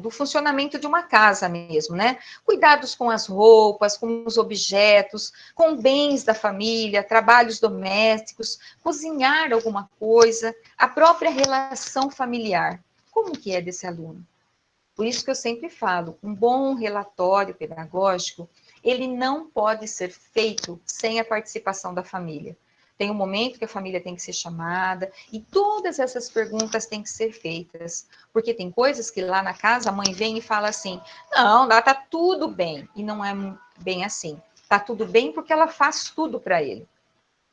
do funcionamento de uma casa mesmo, né? Cuidados com as roupas, com os objetos, com bens da família, trabalhos domésticos, cozinhar alguma coisa, a própria relação familiar. Como que é desse aluno? Por isso que eu sempre falo, um bom relatório pedagógico, ele não pode ser feito sem a participação da família. Tem um momento que a família tem que ser chamada, e todas essas perguntas têm que ser feitas. Porque tem coisas que lá na casa a mãe vem e fala assim, não, lá tá tudo bem. E não é bem assim. Tá tudo bem porque ela faz tudo para ele.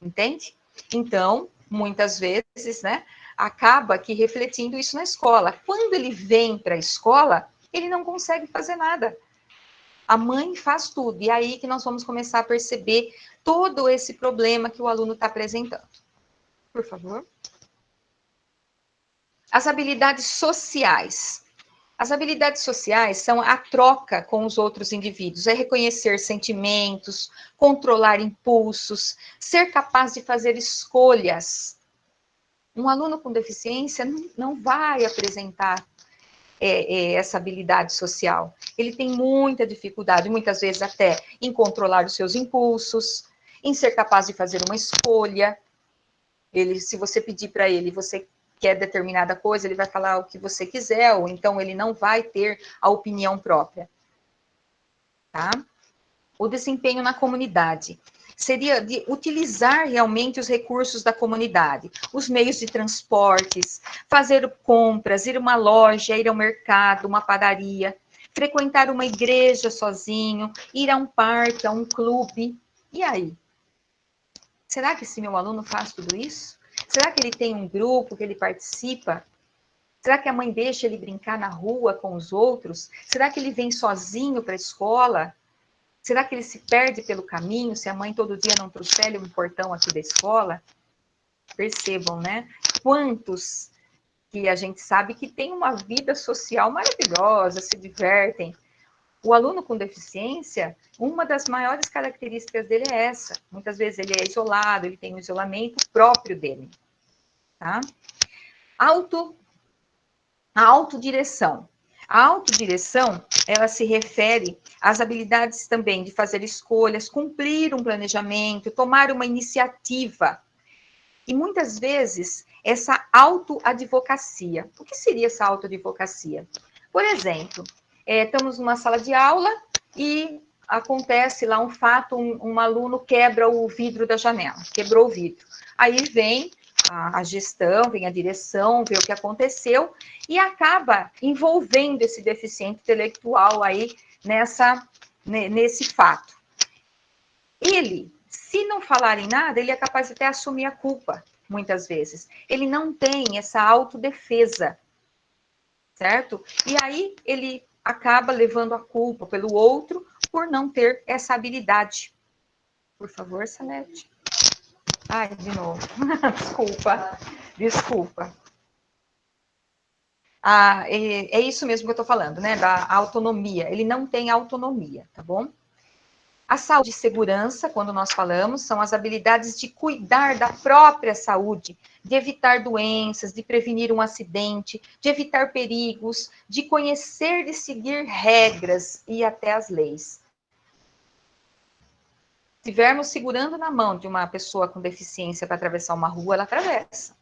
Entende? Então, muitas vezes, né, acaba aqui refletindo isso na escola. Quando ele vem para a escola, ele não consegue fazer nada. A mãe faz tudo, e é aí que nós vamos começar a perceber todo esse problema que o aluno está apresentando. Por favor. As habilidades sociais. As habilidades sociais são a troca com os outros indivíduos, é reconhecer sentimentos, controlar impulsos, ser capaz de fazer escolhas. Um aluno com deficiência não vai apresentar essa habilidade social. Ele tem muita dificuldade, muitas vezes até em controlar os seus impulsos, em ser capaz de fazer uma escolha. Se você pedir para ele, você quer determinada coisa, ele vai falar o que você quiser, ou então ele não vai ter a opinião própria. Tá? O desempenho na comunidade. Seria de utilizar realmente os recursos da comunidade, os meios de transportes, fazer compras, ir a uma loja, ir ao mercado, uma padaria, frequentar uma igreja sozinho, ir a um parque, a um clube. E aí? Será que esse meu aluno faz tudo isso? Será que ele tem um grupo que ele participa? Será que a mãe deixa ele brincar na rua com os outros? Será que ele vem sozinho para a escola? Será que ele se perde pelo caminho, se a mãe todo dia não trouxer ele um portão aqui da escola? Percebam, né? Quantos que a gente sabe que tem uma vida social maravilhosa, se divertem. O aluno com deficiência, uma das maiores características dele é essa. Muitas vezes ele é isolado, ele tem um isolamento próprio dele. Tá? A autodireção. A autodireção, ela se refere às habilidades também de fazer escolhas, cumprir um planejamento, tomar uma iniciativa. E muitas vezes, essa autoadvocacia. O que seria essa autoadvocacia? Por exemplo, estamos numa sala de aula e acontece lá um fato, um aluno quebra o vidro da janela, quebrou o vidro. Aí vem a gestão, vem a direção, vê o que aconteceu e acaba envolvendo esse deficiente intelectual aí nesse fato. Ele, se não falar em nada, ele é capaz de até assumir a culpa, muitas vezes. Ele não tem essa autodefesa, certo? E aí ele acaba levando a culpa pelo outro por não ter essa habilidade. Por favor, Salete. Ai, de novo. Desculpa. É isso mesmo que eu estou falando, né? Da autonomia. Ele não tem autonomia, tá bom? A saúde e segurança, quando nós falamos, são as habilidades de cuidar da própria saúde, de evitar doenças, de prevenir um acidente, de evitar perigos, de conhecer e seguir regras e até as leis. Se estivermos segurando na mão de uma pessoa com deficiência para atravessar uma rua, ela atravessa,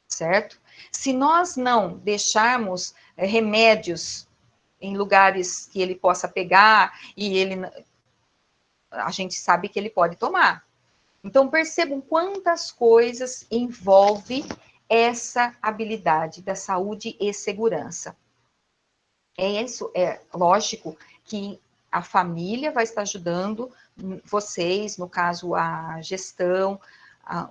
certo? Se nós não deixarmos remédios em lugares que ele possa pegar e a gente sabe que ele pode tomar. Então, percebam quantas coisas envolve essa habilidade da saúde e segurança. É lógico que a família vai estar ajudando vocês, no caso, a gestão,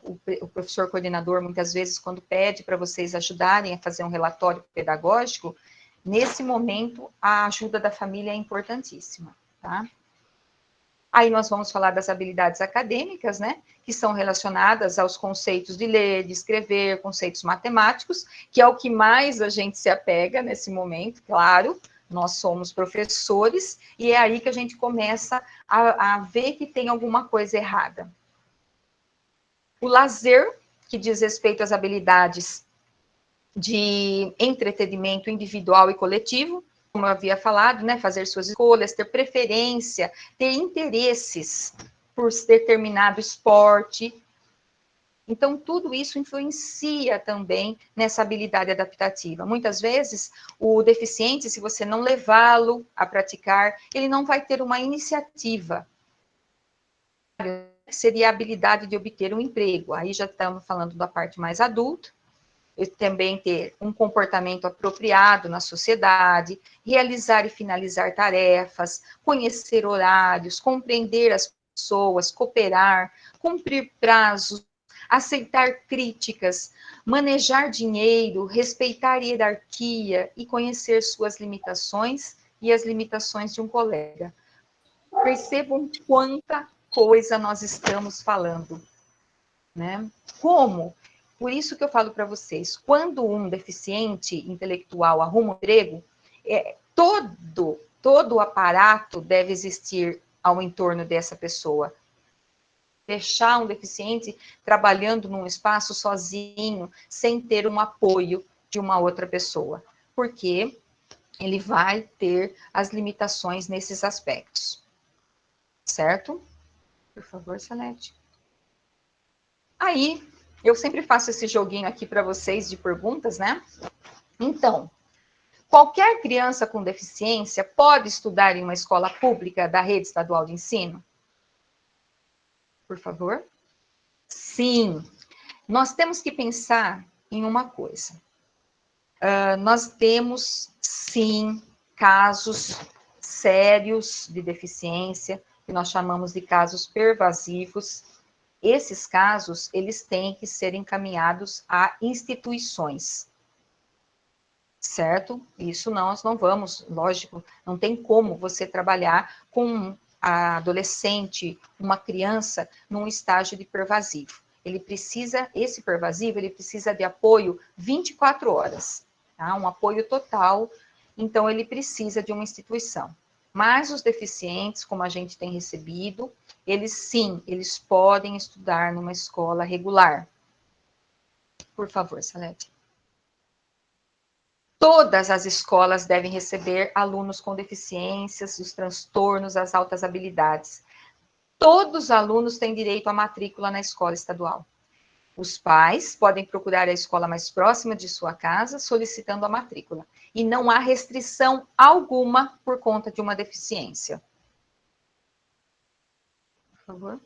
o professor coordenador, muitas vezes, quando pede para vocês ajudarem a fazer um relatório pedagógico, nesse momento, a ajuda da família é importantíssima, tá? Aí nós vamos falar das habilidades acadêmicas, né, que são relacionadas aos conceitos de ler, de escrever, conceitos matemáticos, que é o que mais a gente se apega nesse momento, claro, nós somos professores, e é aí que a gente começa a ver que tem alguma coisa errada. O lazer, que diz respeito às habilidades de entretenimento individual e coletivo, como eu havia falado, né, fazer suas escolhas, ter preferência, ter interesses por determinado esporte. Então, tudo isso influencia também nessa habilidade adaptativa. Muitas vezes, o deficiente, se você não levá-lo a praticar, ele não vai ter uma iniciativa. Seria a habilidade de obter um emprego. Aí já estamos falando da parte mais adulta. Também ter um comportamento apropriado na sociedade, realizar e finalizar tarefas, conhecer horários, compreender as pessoas, cooperar, cumprir prazos, aceitar críticas, manejar dinheiro, respeitar hierarquia e conhecer suas limitações e as limitações de um colega. Percebam quanta coisa nós estamos falando, né? Como? Por isso que eu falo para vocês, quando um deficiente intelectual arruma um emprego, todo o aparato deve existir ao entorno dessa pessoa. Deixar um deficiente trabalhando num espaço sozinho, sem ter um apoio de uma outra pessoa, porque ele vai ter as limitações nesses aspectos. Certo? Por favor, Salete. Aí, eu sempre faço esse joguinho aqui para vocês de perguntas, né? Então, qualquer criança com deficiência pode estudar em uma escola pública da rede estadual de ensino? Por favor? Sim. Nós temos que pensar em uma coisa. Nós temos, sim, casos sérios de deficiência, que nós chamamos de casos pervasivos. Esses casos, eles têm que ser encaminhados a instituições, certo? Isso nós não vamos, lógico, não tem como você trabalhar com a adolescente, uma criança, num estágio de pervasivo. Esse pervasivo, ele precisa de apoio 24 horas, tá? Um apoio total, então ele precisa de uma instituição. Mas os deficientes, como a gente tem recebido, eles podem estudar numa escola regular. Por favor, Salete. Todas as escolas devem receber alunos com deficiências, os transtornos, as altas habilidades. Todos os alunos têm direito à matrícula na escola estadual. Os pais podem procurar a escola mais próxima de sua casa, solicitando a matrícula. E não há restrição alguma por conta de uma deficiência. Por favor.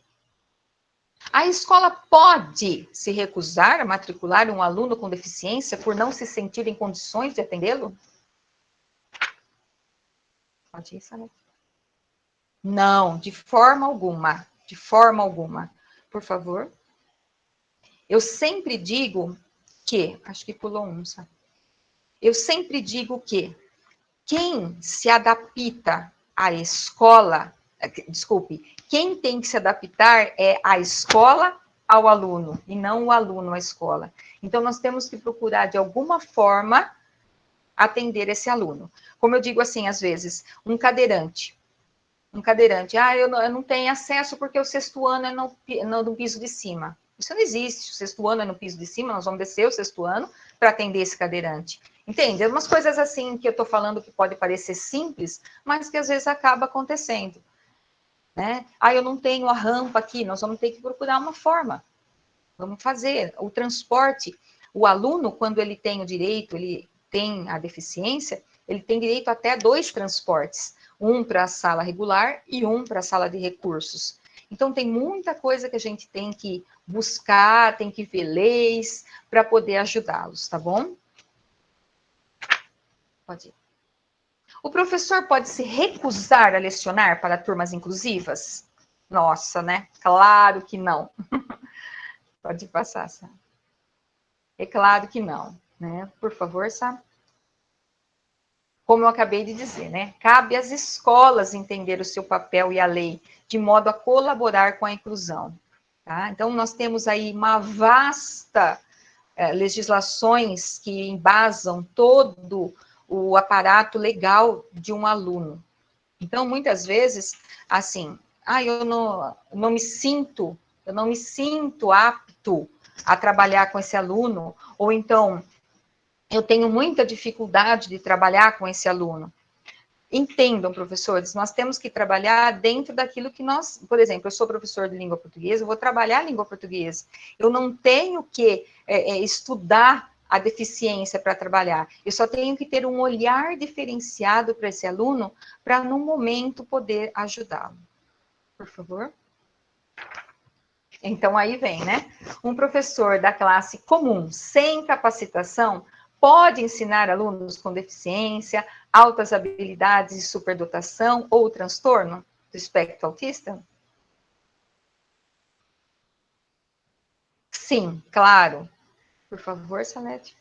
A escola pode se recusar a matricular um aluno com deficiência por não se sentir em condições de atendê-lo? Pode ir, Salete. Não, de forma alguma. De forma alguma. Por favor. Eu sempre digo que... Acho que pulou um, sabe? Eu sempre digo que quem se adapta à escola... Desculpe. Quem tem que se adaptar é a escola ao aluno, e não o aluno à escola. Então, nós temos que procurar, de alguma forma, atender esse aluno. Como eu digo assim, às vezes, um cadeirante, eu não tenho acesso porque o sexto ano é no piso de cima. Isso não existe, o sexto ano é no piso de cima, nós vamos descer o sexto ano para atender esse cadeirante. Entende? Umas coisas assim que eu estou falando que pode parecer simples, mas que às vezes acaba acontecendo. Né? Eu não tenho a rampa aqui, nós vamos ter que procurar uma forma. Vamos fazer o transporte. O aluno, quando ele tem o direito, ele tem a deficiência, ele tem direito até a 2 transportes. Um para a sala regular e um para a sala de recursos. Então, tem muita coisa que a gente tem que buscar, tem que ver leis para poder ajudá-los, tá bom? Pode ir. O professor pode se recusar a lecionar para turmas inclusivas? Nossa, né? Claro que não. Pode passar, Sá. É claro que não, né? Por favor, Sá. Como eu acabei de dizer, né? Cabe às escolas entender o seu papel e a lei, de modo a colaborar com a inclusão. Tá? Então, nós temos aí uma vasta legislações que embasam todo o aparato legal de um aluno. Então, muitas vezes, assim, eu não me sinto apto a trabalhar com esse aluno, ou então, eu tenho muita dificuldade de trabalhar com esse aluno. Entendam, professores, nós temos que trabalhar dentro daquilo que nós... Por exemplo, eu sou professor de língua portuguesa, eu vou trabalhar a língua portuguesa. Eu não tenho que estudar a deficiência para trabalhar. Eu só tenho que ter um olhar diferenciado para esse aluno, para, no momento, poder ajudá-lo. Por favor. Então, aí vem, né? Um professor da classe comum, sem capacitação, pode ensinar alunos com deficiência, altas habilidades de superdotação ou transtorno do espectro autista? Sim, claro. Por favor, Salete.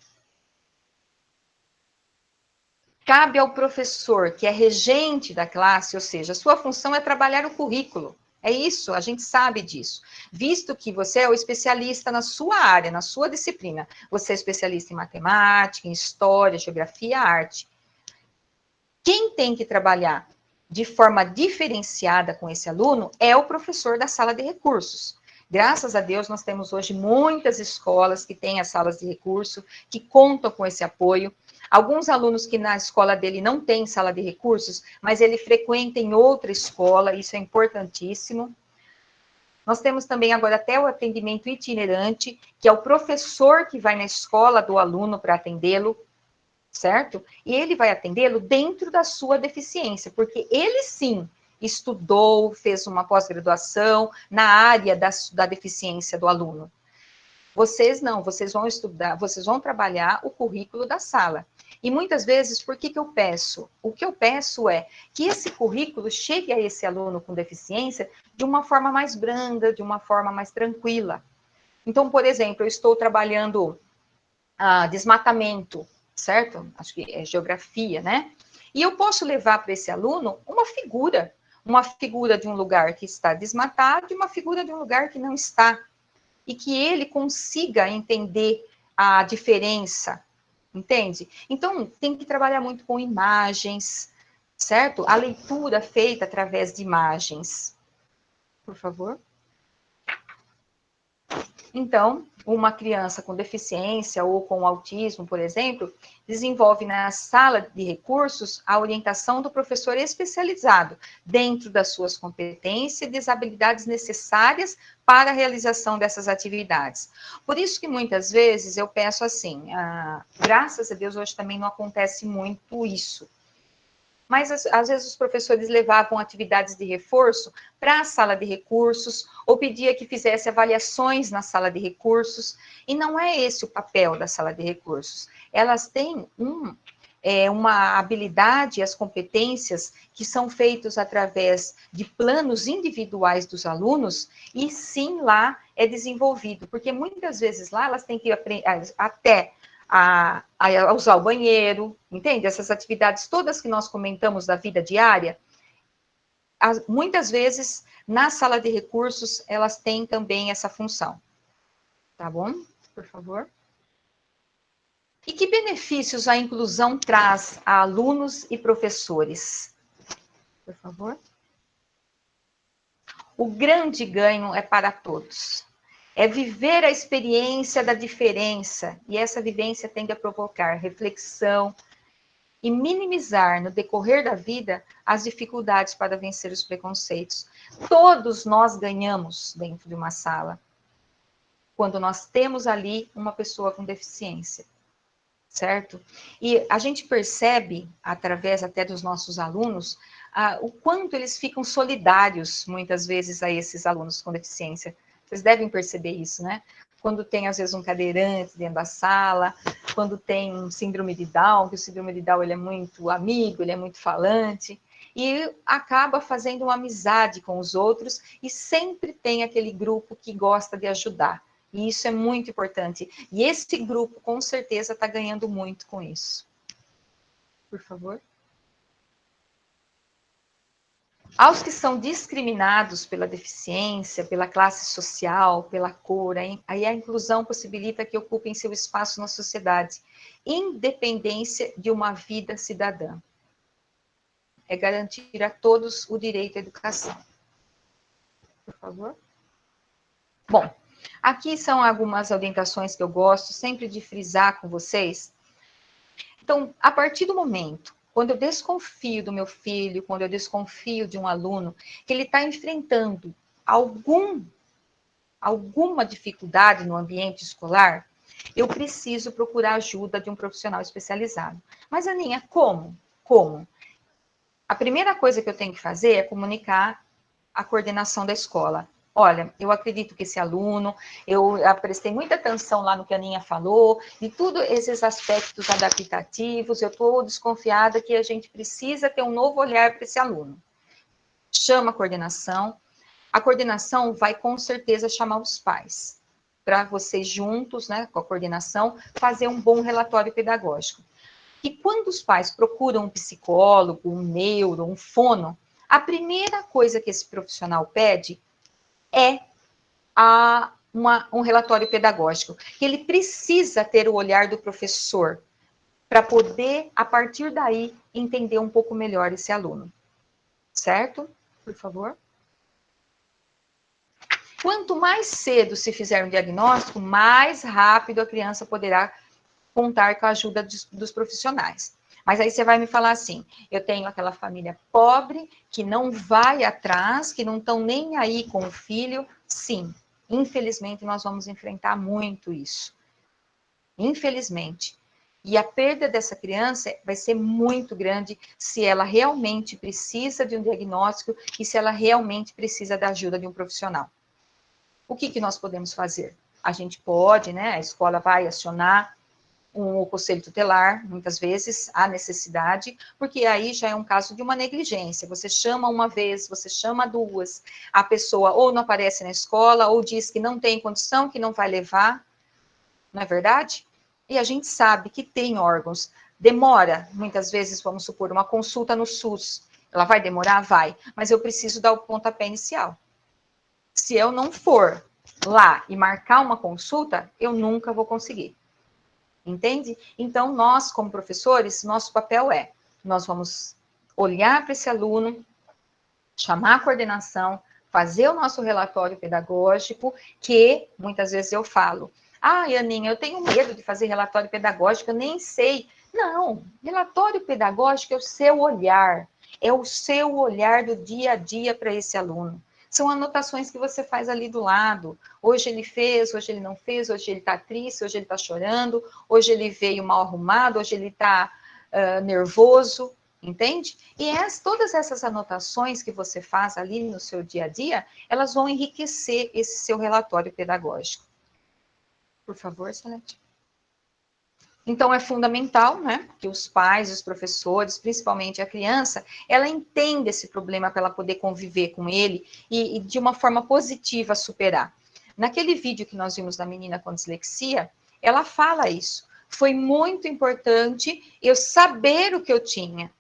Cabe ao professor, que é regente da classe, ou seja, sua função é trabalhar o currículo. É isso, a gente sabe disso. Visto que você é o especialista na sua área, na sua disciplina. Você é especialista em matemática, em história, geografia, arte. Quem tem que trabalhar de forma diferenciada com esse aluno é o professor da sala de recursos. Graças a Deus, nós temos hoje muitas escolas que têm as salas de recurso, que contam com esse apoio. Alguns alunos que na escola dele não tem sala de recursos, mas ele frequenta em outra escola, isso é importantíssimo. Nós temos também agora até o atendimento itinerante, que é o professor que vai na escola do aluno para atendê-lo, certo? E ele vai atendê-lo dentro da sua deficiência, porque ele sim estudou, fez uma pós-graduação na área da deficiência do aluno. Vocês não, vocês vão estudar, vocês vão trabalhar o currículo da sala. E muitas vezes, por que eu peço? O que eu peço é que esse currículo chegue a esse aluno com deficiência de uma forma mais branda, de uma forma mais tranquila. Então, por exemplo, eu estou trabalhando desmatamento, certo? Acho que é geografia, né? E eu posso levar para esse aluno uma figura de um lugar que está desmatado e uma figura de um lugar que não está. E que ele consiga entender a diferença, entende? Então, tem que trabalhar muito com imagens, certo? A leitura feita através de imagens. Por favor. Então, uma criança com deficiência ou com autismo, por exemplo, desenvolve na sala de recursos a orientação do professor especializado dentro das suas competências e das habilidades necessárias para a realização dessas atividades. Por isso que muitas vezes eu peço assim, graças a Deus hoje também não acontece muito isso, mas às vezes os professores levavam atividades de reforço para a sala de recursos, ou pedia que fizesse avaliações na sala de recursos, e não é esse o papel da sala de recursos. Elas têm uma habilidade, as competências que são feitos através de planos individuais dos alunos, e sim lá é desenvolvido, porque muitas vezes lá elas têm que aprender até a usar o banheiro, entende? Essas atividades todas que nós comentamos da vida diária, muitas vezes na sala de recursos elas têm também essa função. Tá bom? Por favor. E que benefícios a inclusão traz a alunos e professores? Por favor. O grande ganho é para todos. É viver a experiência da diferença, e essa vivência tende a provocar reflexão e minimizar no decorrer da vida as dificuldades para vencer os preconceitos. Todos nós ganhamos dentro de uma sala, quando nós temos ali uma pessoa com deficiência. Certo? E a gente percebe, através até dos nossos alunos, o quanto eles ficam solidários, muitas vezes, a esses alunos com deficiência. Vocês devem perceber isso, né? Quando tem, às vezes, um cadeirante dentro da sala, quando tem um síndrome de Down, que o síndrome de Down ele é muito amigo, ele é muito falante, e acaba fazendo uma amizade com os outros, e sempre tem aquele grupo que gosta de ajudar. E isso é muito importante. E esse grupo, com certeza, está ganhando muito com isso. Por favor. Aos que são discriminados pela deficiência, pela classe social, pela cor, aí a inclusão possibilita que ocupem seu espaço na sociedade, independência de uma vida cidadã. É garantir a todos o direito à educação. Por favor. Bom, aqui são algumas orientações que eu gosto sempre de frisar com vocês. Então, a partir do momento, quando eu desconfio do meu filho, quando eu desconfio de um aluno, que ele está enfrentando alguma dificuldade no ambiente escolar, eu preciso procurar ajuda de um profissional especializado. Mas, Aninha, como? Como? A primeira coisa que eu tenho que fazer é comunicar à coordenação da escola. Olha, eu acredito que esse aluno, eu prestei muita atenção lá no que a Aninha falou, de todos esses aspectos adaptativos, eu estou desconfiada que a gente precisa ter um novo olhar para esse aluno. Chama a coordenação vai com certeza chamar os pais, para vocês juntos, né, com a coordenação, fazer um bom relatório pedagógico. E quando os pais procuram um psicólogo, um neuro, um fono, a primeira coisa que esse profissional pede é um relatório pedagógico, que ele precisa ter o olhar do professor, para poder, a partir daí, entender um pouco melhor esse aluno. Certo? Por favor. Quanto mais cedo se fizer um diagnóstico, mais rápido a criança poderá contar com a ajuda dos profissionais. Mas aí você vai me falar assim, eu tenho aquela família pobre, que não vai atrás, que não estão nem aí com o filho. Sim, infelizmente nós vamos enfrentar muito isso. Infelizmente. E a perda dessa criança vai ser muito grande se ela realmente precisa de um diagnóstico e se ela realmente precisa da ajuda de um profissional. O que nós podemos fazer? A gente pode, né, a escola vai acionar o conselho tutelar, muitas vezes, há necessidade, porque aí já é um caso de uma negligência. Você chama uma vez, você chama duas, a pessoa ou não aparece na escola, ou diz que não tem condição, que não vai levar, não é verdade? E a gente sabe que tem órgãos, demora, muitas vezes, vamos supor, uma consulta no SUS, ela vai demorar? Vai, mas eu preciso dar o pontapé inicial. Se eu não for lá e marcar uma consulta, eu nunca vou conseguir. Entende? Então, nós, como professores, nosso papel nós vamos olhar para esse aluno, chamar a coordenação, fazer o nosso relatório pedagógico, que muitas vezes eu falo, Aninha, eu tenho medo de fazer relatório pedagógico, eu nem sei. Não, relatório pedagógico é o seu olhar do dia a dia para esse aluno. São anotações que você faz ali do lado. Hoje ele fez, hoje ele não fez, hoje ele está triste, hoje ele está chorando, hoje ele veio mal arrumado, hoje ele está nervoso, entende? E todas essas anotações que você faz ali no seu dia a dia, elas vão enriquecer esse seu relatório pedagógico. Por favor, Salete. Então, é fundamental, né, que os pais, os professores, principalmente a criança, ela entenda esse problema para ela poder conviver com ele e de uma forma positiva superar. Naquele vídeo que nós vimos da menina com dislexia, ela fala isso. Foi muito importante eu saber o que eu tinha.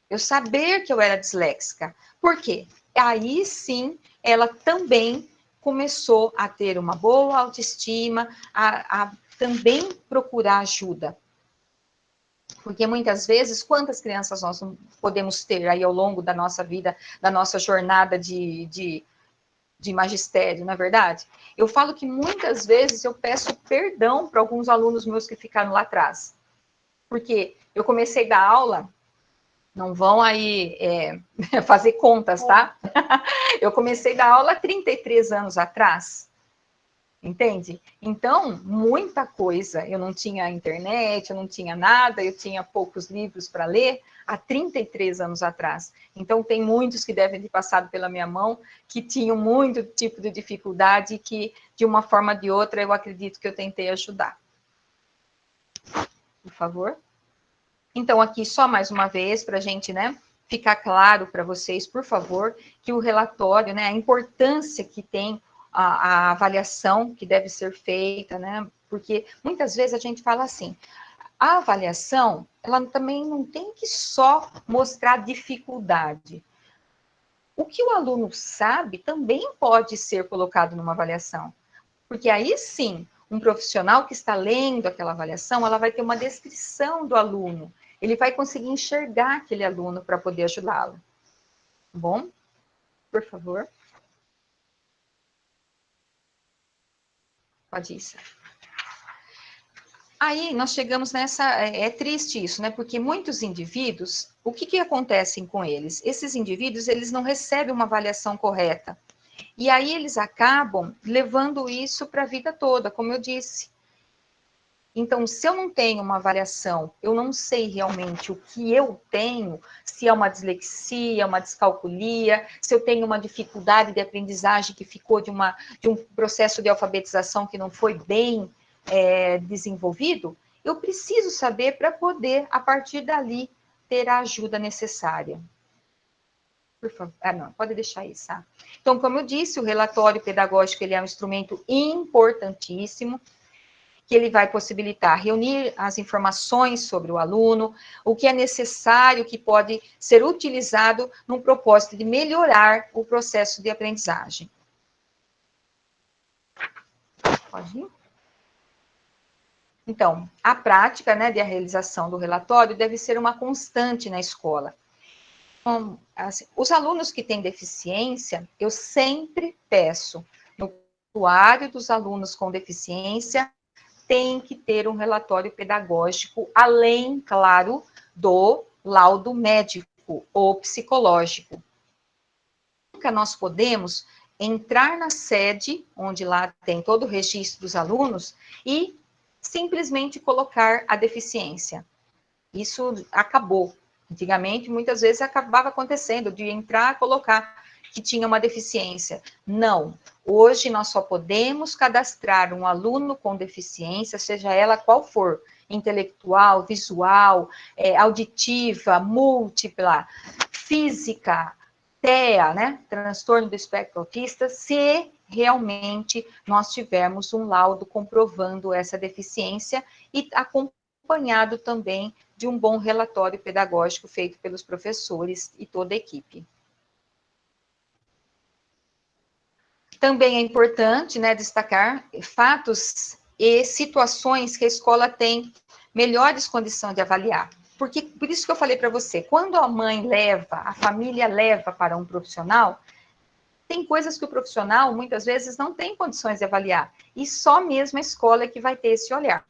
Eu saber que eu era disléxica. Por quê? Aí sim, ela também começou a ter uma boa autoestima, a também procurar ajuda. Porque muitas vezes, quantas crianças nós não podemos ter aí ao longo da nossa vida, da nossa jornada de magistério, não é verdade? Eu falo que muitas vezes eu peço perdão para alguns alunos meus que ficaram lá atrás. Porque eu comecei a dar aula, não vão aí fazer contas, tá? Eu comecei a dar aula há 33 anos atrás. Entende? Então, muita coisa. Eu não tinha internet, eu não tinha nada, eu tinha poucos livros para ler há 33 anos atrás. Então, tem muitos que devem ter passado pela minha mão, que tinham muito tipo de dificuldade e que, de uma forma ou de outra, eu acredito que eu tentei ajudar. Por favor. Então, aqui, só mais uma vez, para a gente, né, ficar claro para vocês, por favor, que o relatório, né, a importância que tem a avaliação que deve ser feita, né? Porque muitas vezes a gente fala assim, a avaliação, ela também não tem que só mostrar dificuldade. O que o aluno sabe também pode ser colocado numa avaliação. Porque aí sim, um profissional que está lendo aquela avaliação, ela vai ter uma descrição do aluno. Ele vai conseguir enxergar aquele aluno para poder ajudá-lo. Bom? Por favor. Pode ir, Sérgio. Aí, nós chegamos nessa... É triste isso, né? Porque muitos indivíduos, o que acontece com eles? Esses indivíduos, eles não recebem uma avaliação correta. E aí, eles acabam levando isso para a vida toda, como eu disse. Então, se eu não tenho uma avaliação, eu não sei realmente o que eu tenho, se é uma dislexia, uma descalculia, se eu tenho uma dificuldade de aprendizagem que ficou de um processo de alfabetização que não foi bem desenvolvido, eu preciso saber para poder, a partir dali, ter a ajuda necessária. Por favor. Não, pode deixar isso, tá? Então, como eu disse, o relatório pedagógico ele é um instrumento importantíssimo, que ele vai possibilitar reunir as informações sobre o aluno, o que é necessário, que pode ser utilizado num propósito de melhorar o processo de aprendizagem. Pode ir? Então, a prática, né, de a realização do relatório deve ser uma constante na escola. Então, assim, os alunos que têm deficiência, eu sempre peço, no prontuário dos alunos com deficiência, tem que ter um relatório pedagógico, além, claro, do laudo médico ou psicológico. Nunca nós podemos entrar na sede, onde lá tem todo o registro dos alunos, e simplesmente colocar a deficiência. Isso acabou. Antigamente, muitas vezes, acabava acontecendo de entrar e colocar que tinha uma deficiência. Não. Hoje, nós só podemos cadastrar um aluno com deficiência, seja ela qual for, intelectual, visual, auditiva, múltipla, física, TEA, né, transtorno do espectro autista, se realmente nós tivermos um laudo comprovando essa deficiência e acompanhado também de um bom relatório pedagógico feito pelos professores e toda a equipe. Também é importante, né, destacar fatos e situações que a escola tem melhores condições de avaliar. Porque, por isso que eu falei para você, quando a mãe leva, a família leva para um profissional, tem coisas que o profissional, muitas vezes, não tem condições de avaliar. E só mesmo a escola é que vai ter esse olhar.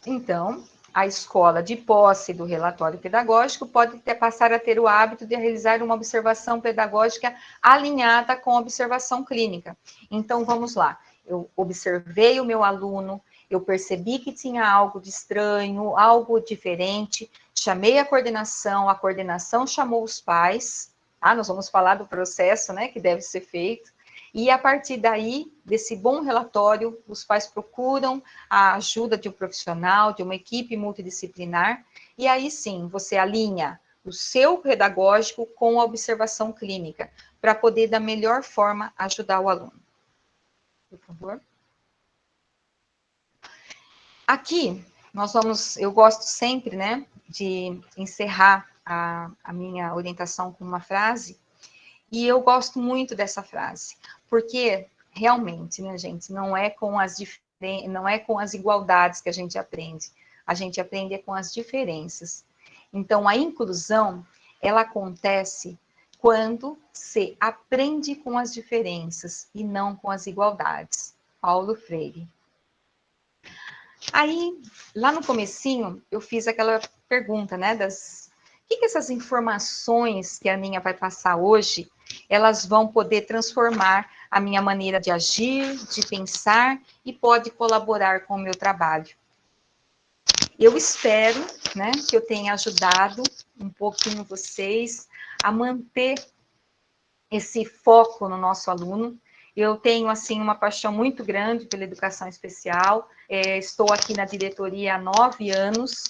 Então, a escola, de posse do relatório pedagógico, pode passar a ter o hábito de realizar uma observação pedagógica alinhada com a observação clínica. Então, vamos lá. Eu observei o meu aluno, eu percebi que tinha algo de estranho, algo diferente, chamei a coordenação chamou os pais, tá? Nós vamos falar do processo, né, que deve ser feito, E a partir daí, desse bom relatório, os pais procuram a ajuda de um profissional, de uma equipe multidisciplinar, e aí sim, você alinha o seu pedagógico com a observação clínica, para poder, da melhor forma, ajudar o aluno. Por favor. Aqui, eu gosto sempre, né, de encerrar a minha orientação com uma frase, e eu gosto muito dessa frase, porque realmente, né, gente, não é com as igualdades que a gente aprende com as diferenças. Então, a inclusão, ela acontece quando se aprende com as diferenças e não com as igualdades. Paulo Freire. Aí, lá no comecinho, eu fiz aquela pergunta, né, o que essas informações que a Aninha vai passar hoje, elas vão poder transformar a minha maneira de agir, de pensar, e pode colaborar com o meu trabalho. Eu espero, né, que eu tenha ajudado um pouquinho vocês a manter esse foco no nosso aluno. Eu tenho, assim, uma paixão muito grande pela educação especial, estou aqui na diretoria há 9 anos,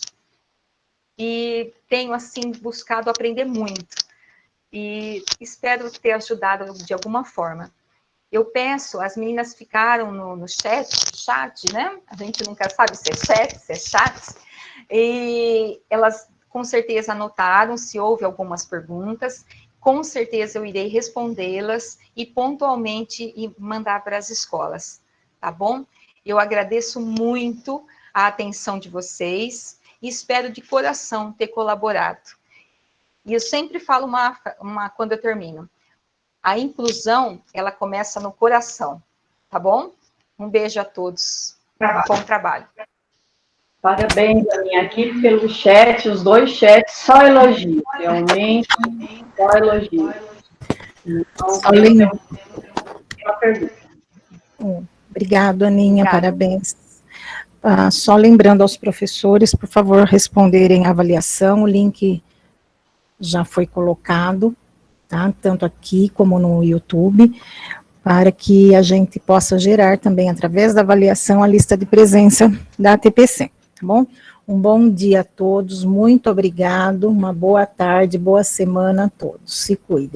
e tenho, assim, buscado aprender muito, e espero ter ajudado de alguma forma. Eu peço, as meninas ficaram no chat, né? A gente nunca sabe se é chat, se é chat, e elas com certeza anotaram se houve algumas perguntas, com certeza eu irei respondê-las e pontualmente mandar para as escolas, tá bom? Eu agradeço muito a atenção de vocês e espero de coração ter colaborado. E eu sempre falo quando eu termino, a inclusão, ela começa no coração, tá bom? Um beijo a todos. Bom trabalho. Parabéns, Aninha, aqui pelo chat, os 2 chats, só elogio, realmente, só elogio. Então, Só lembro. Uma pergunta. Obrigado, Aninha, parabéns. Só lembrando aos professores, por favor, responderem a avaliação, o link já foi colocado, tá? Tanto aqui como no YouTube, para que a gente possa gerar também, através da avaliação, a lista de presença da ATPC, tá bom? Um bom dia a todos, muito obrigado, uma boa tarde, boa semana a todos, se cuidem.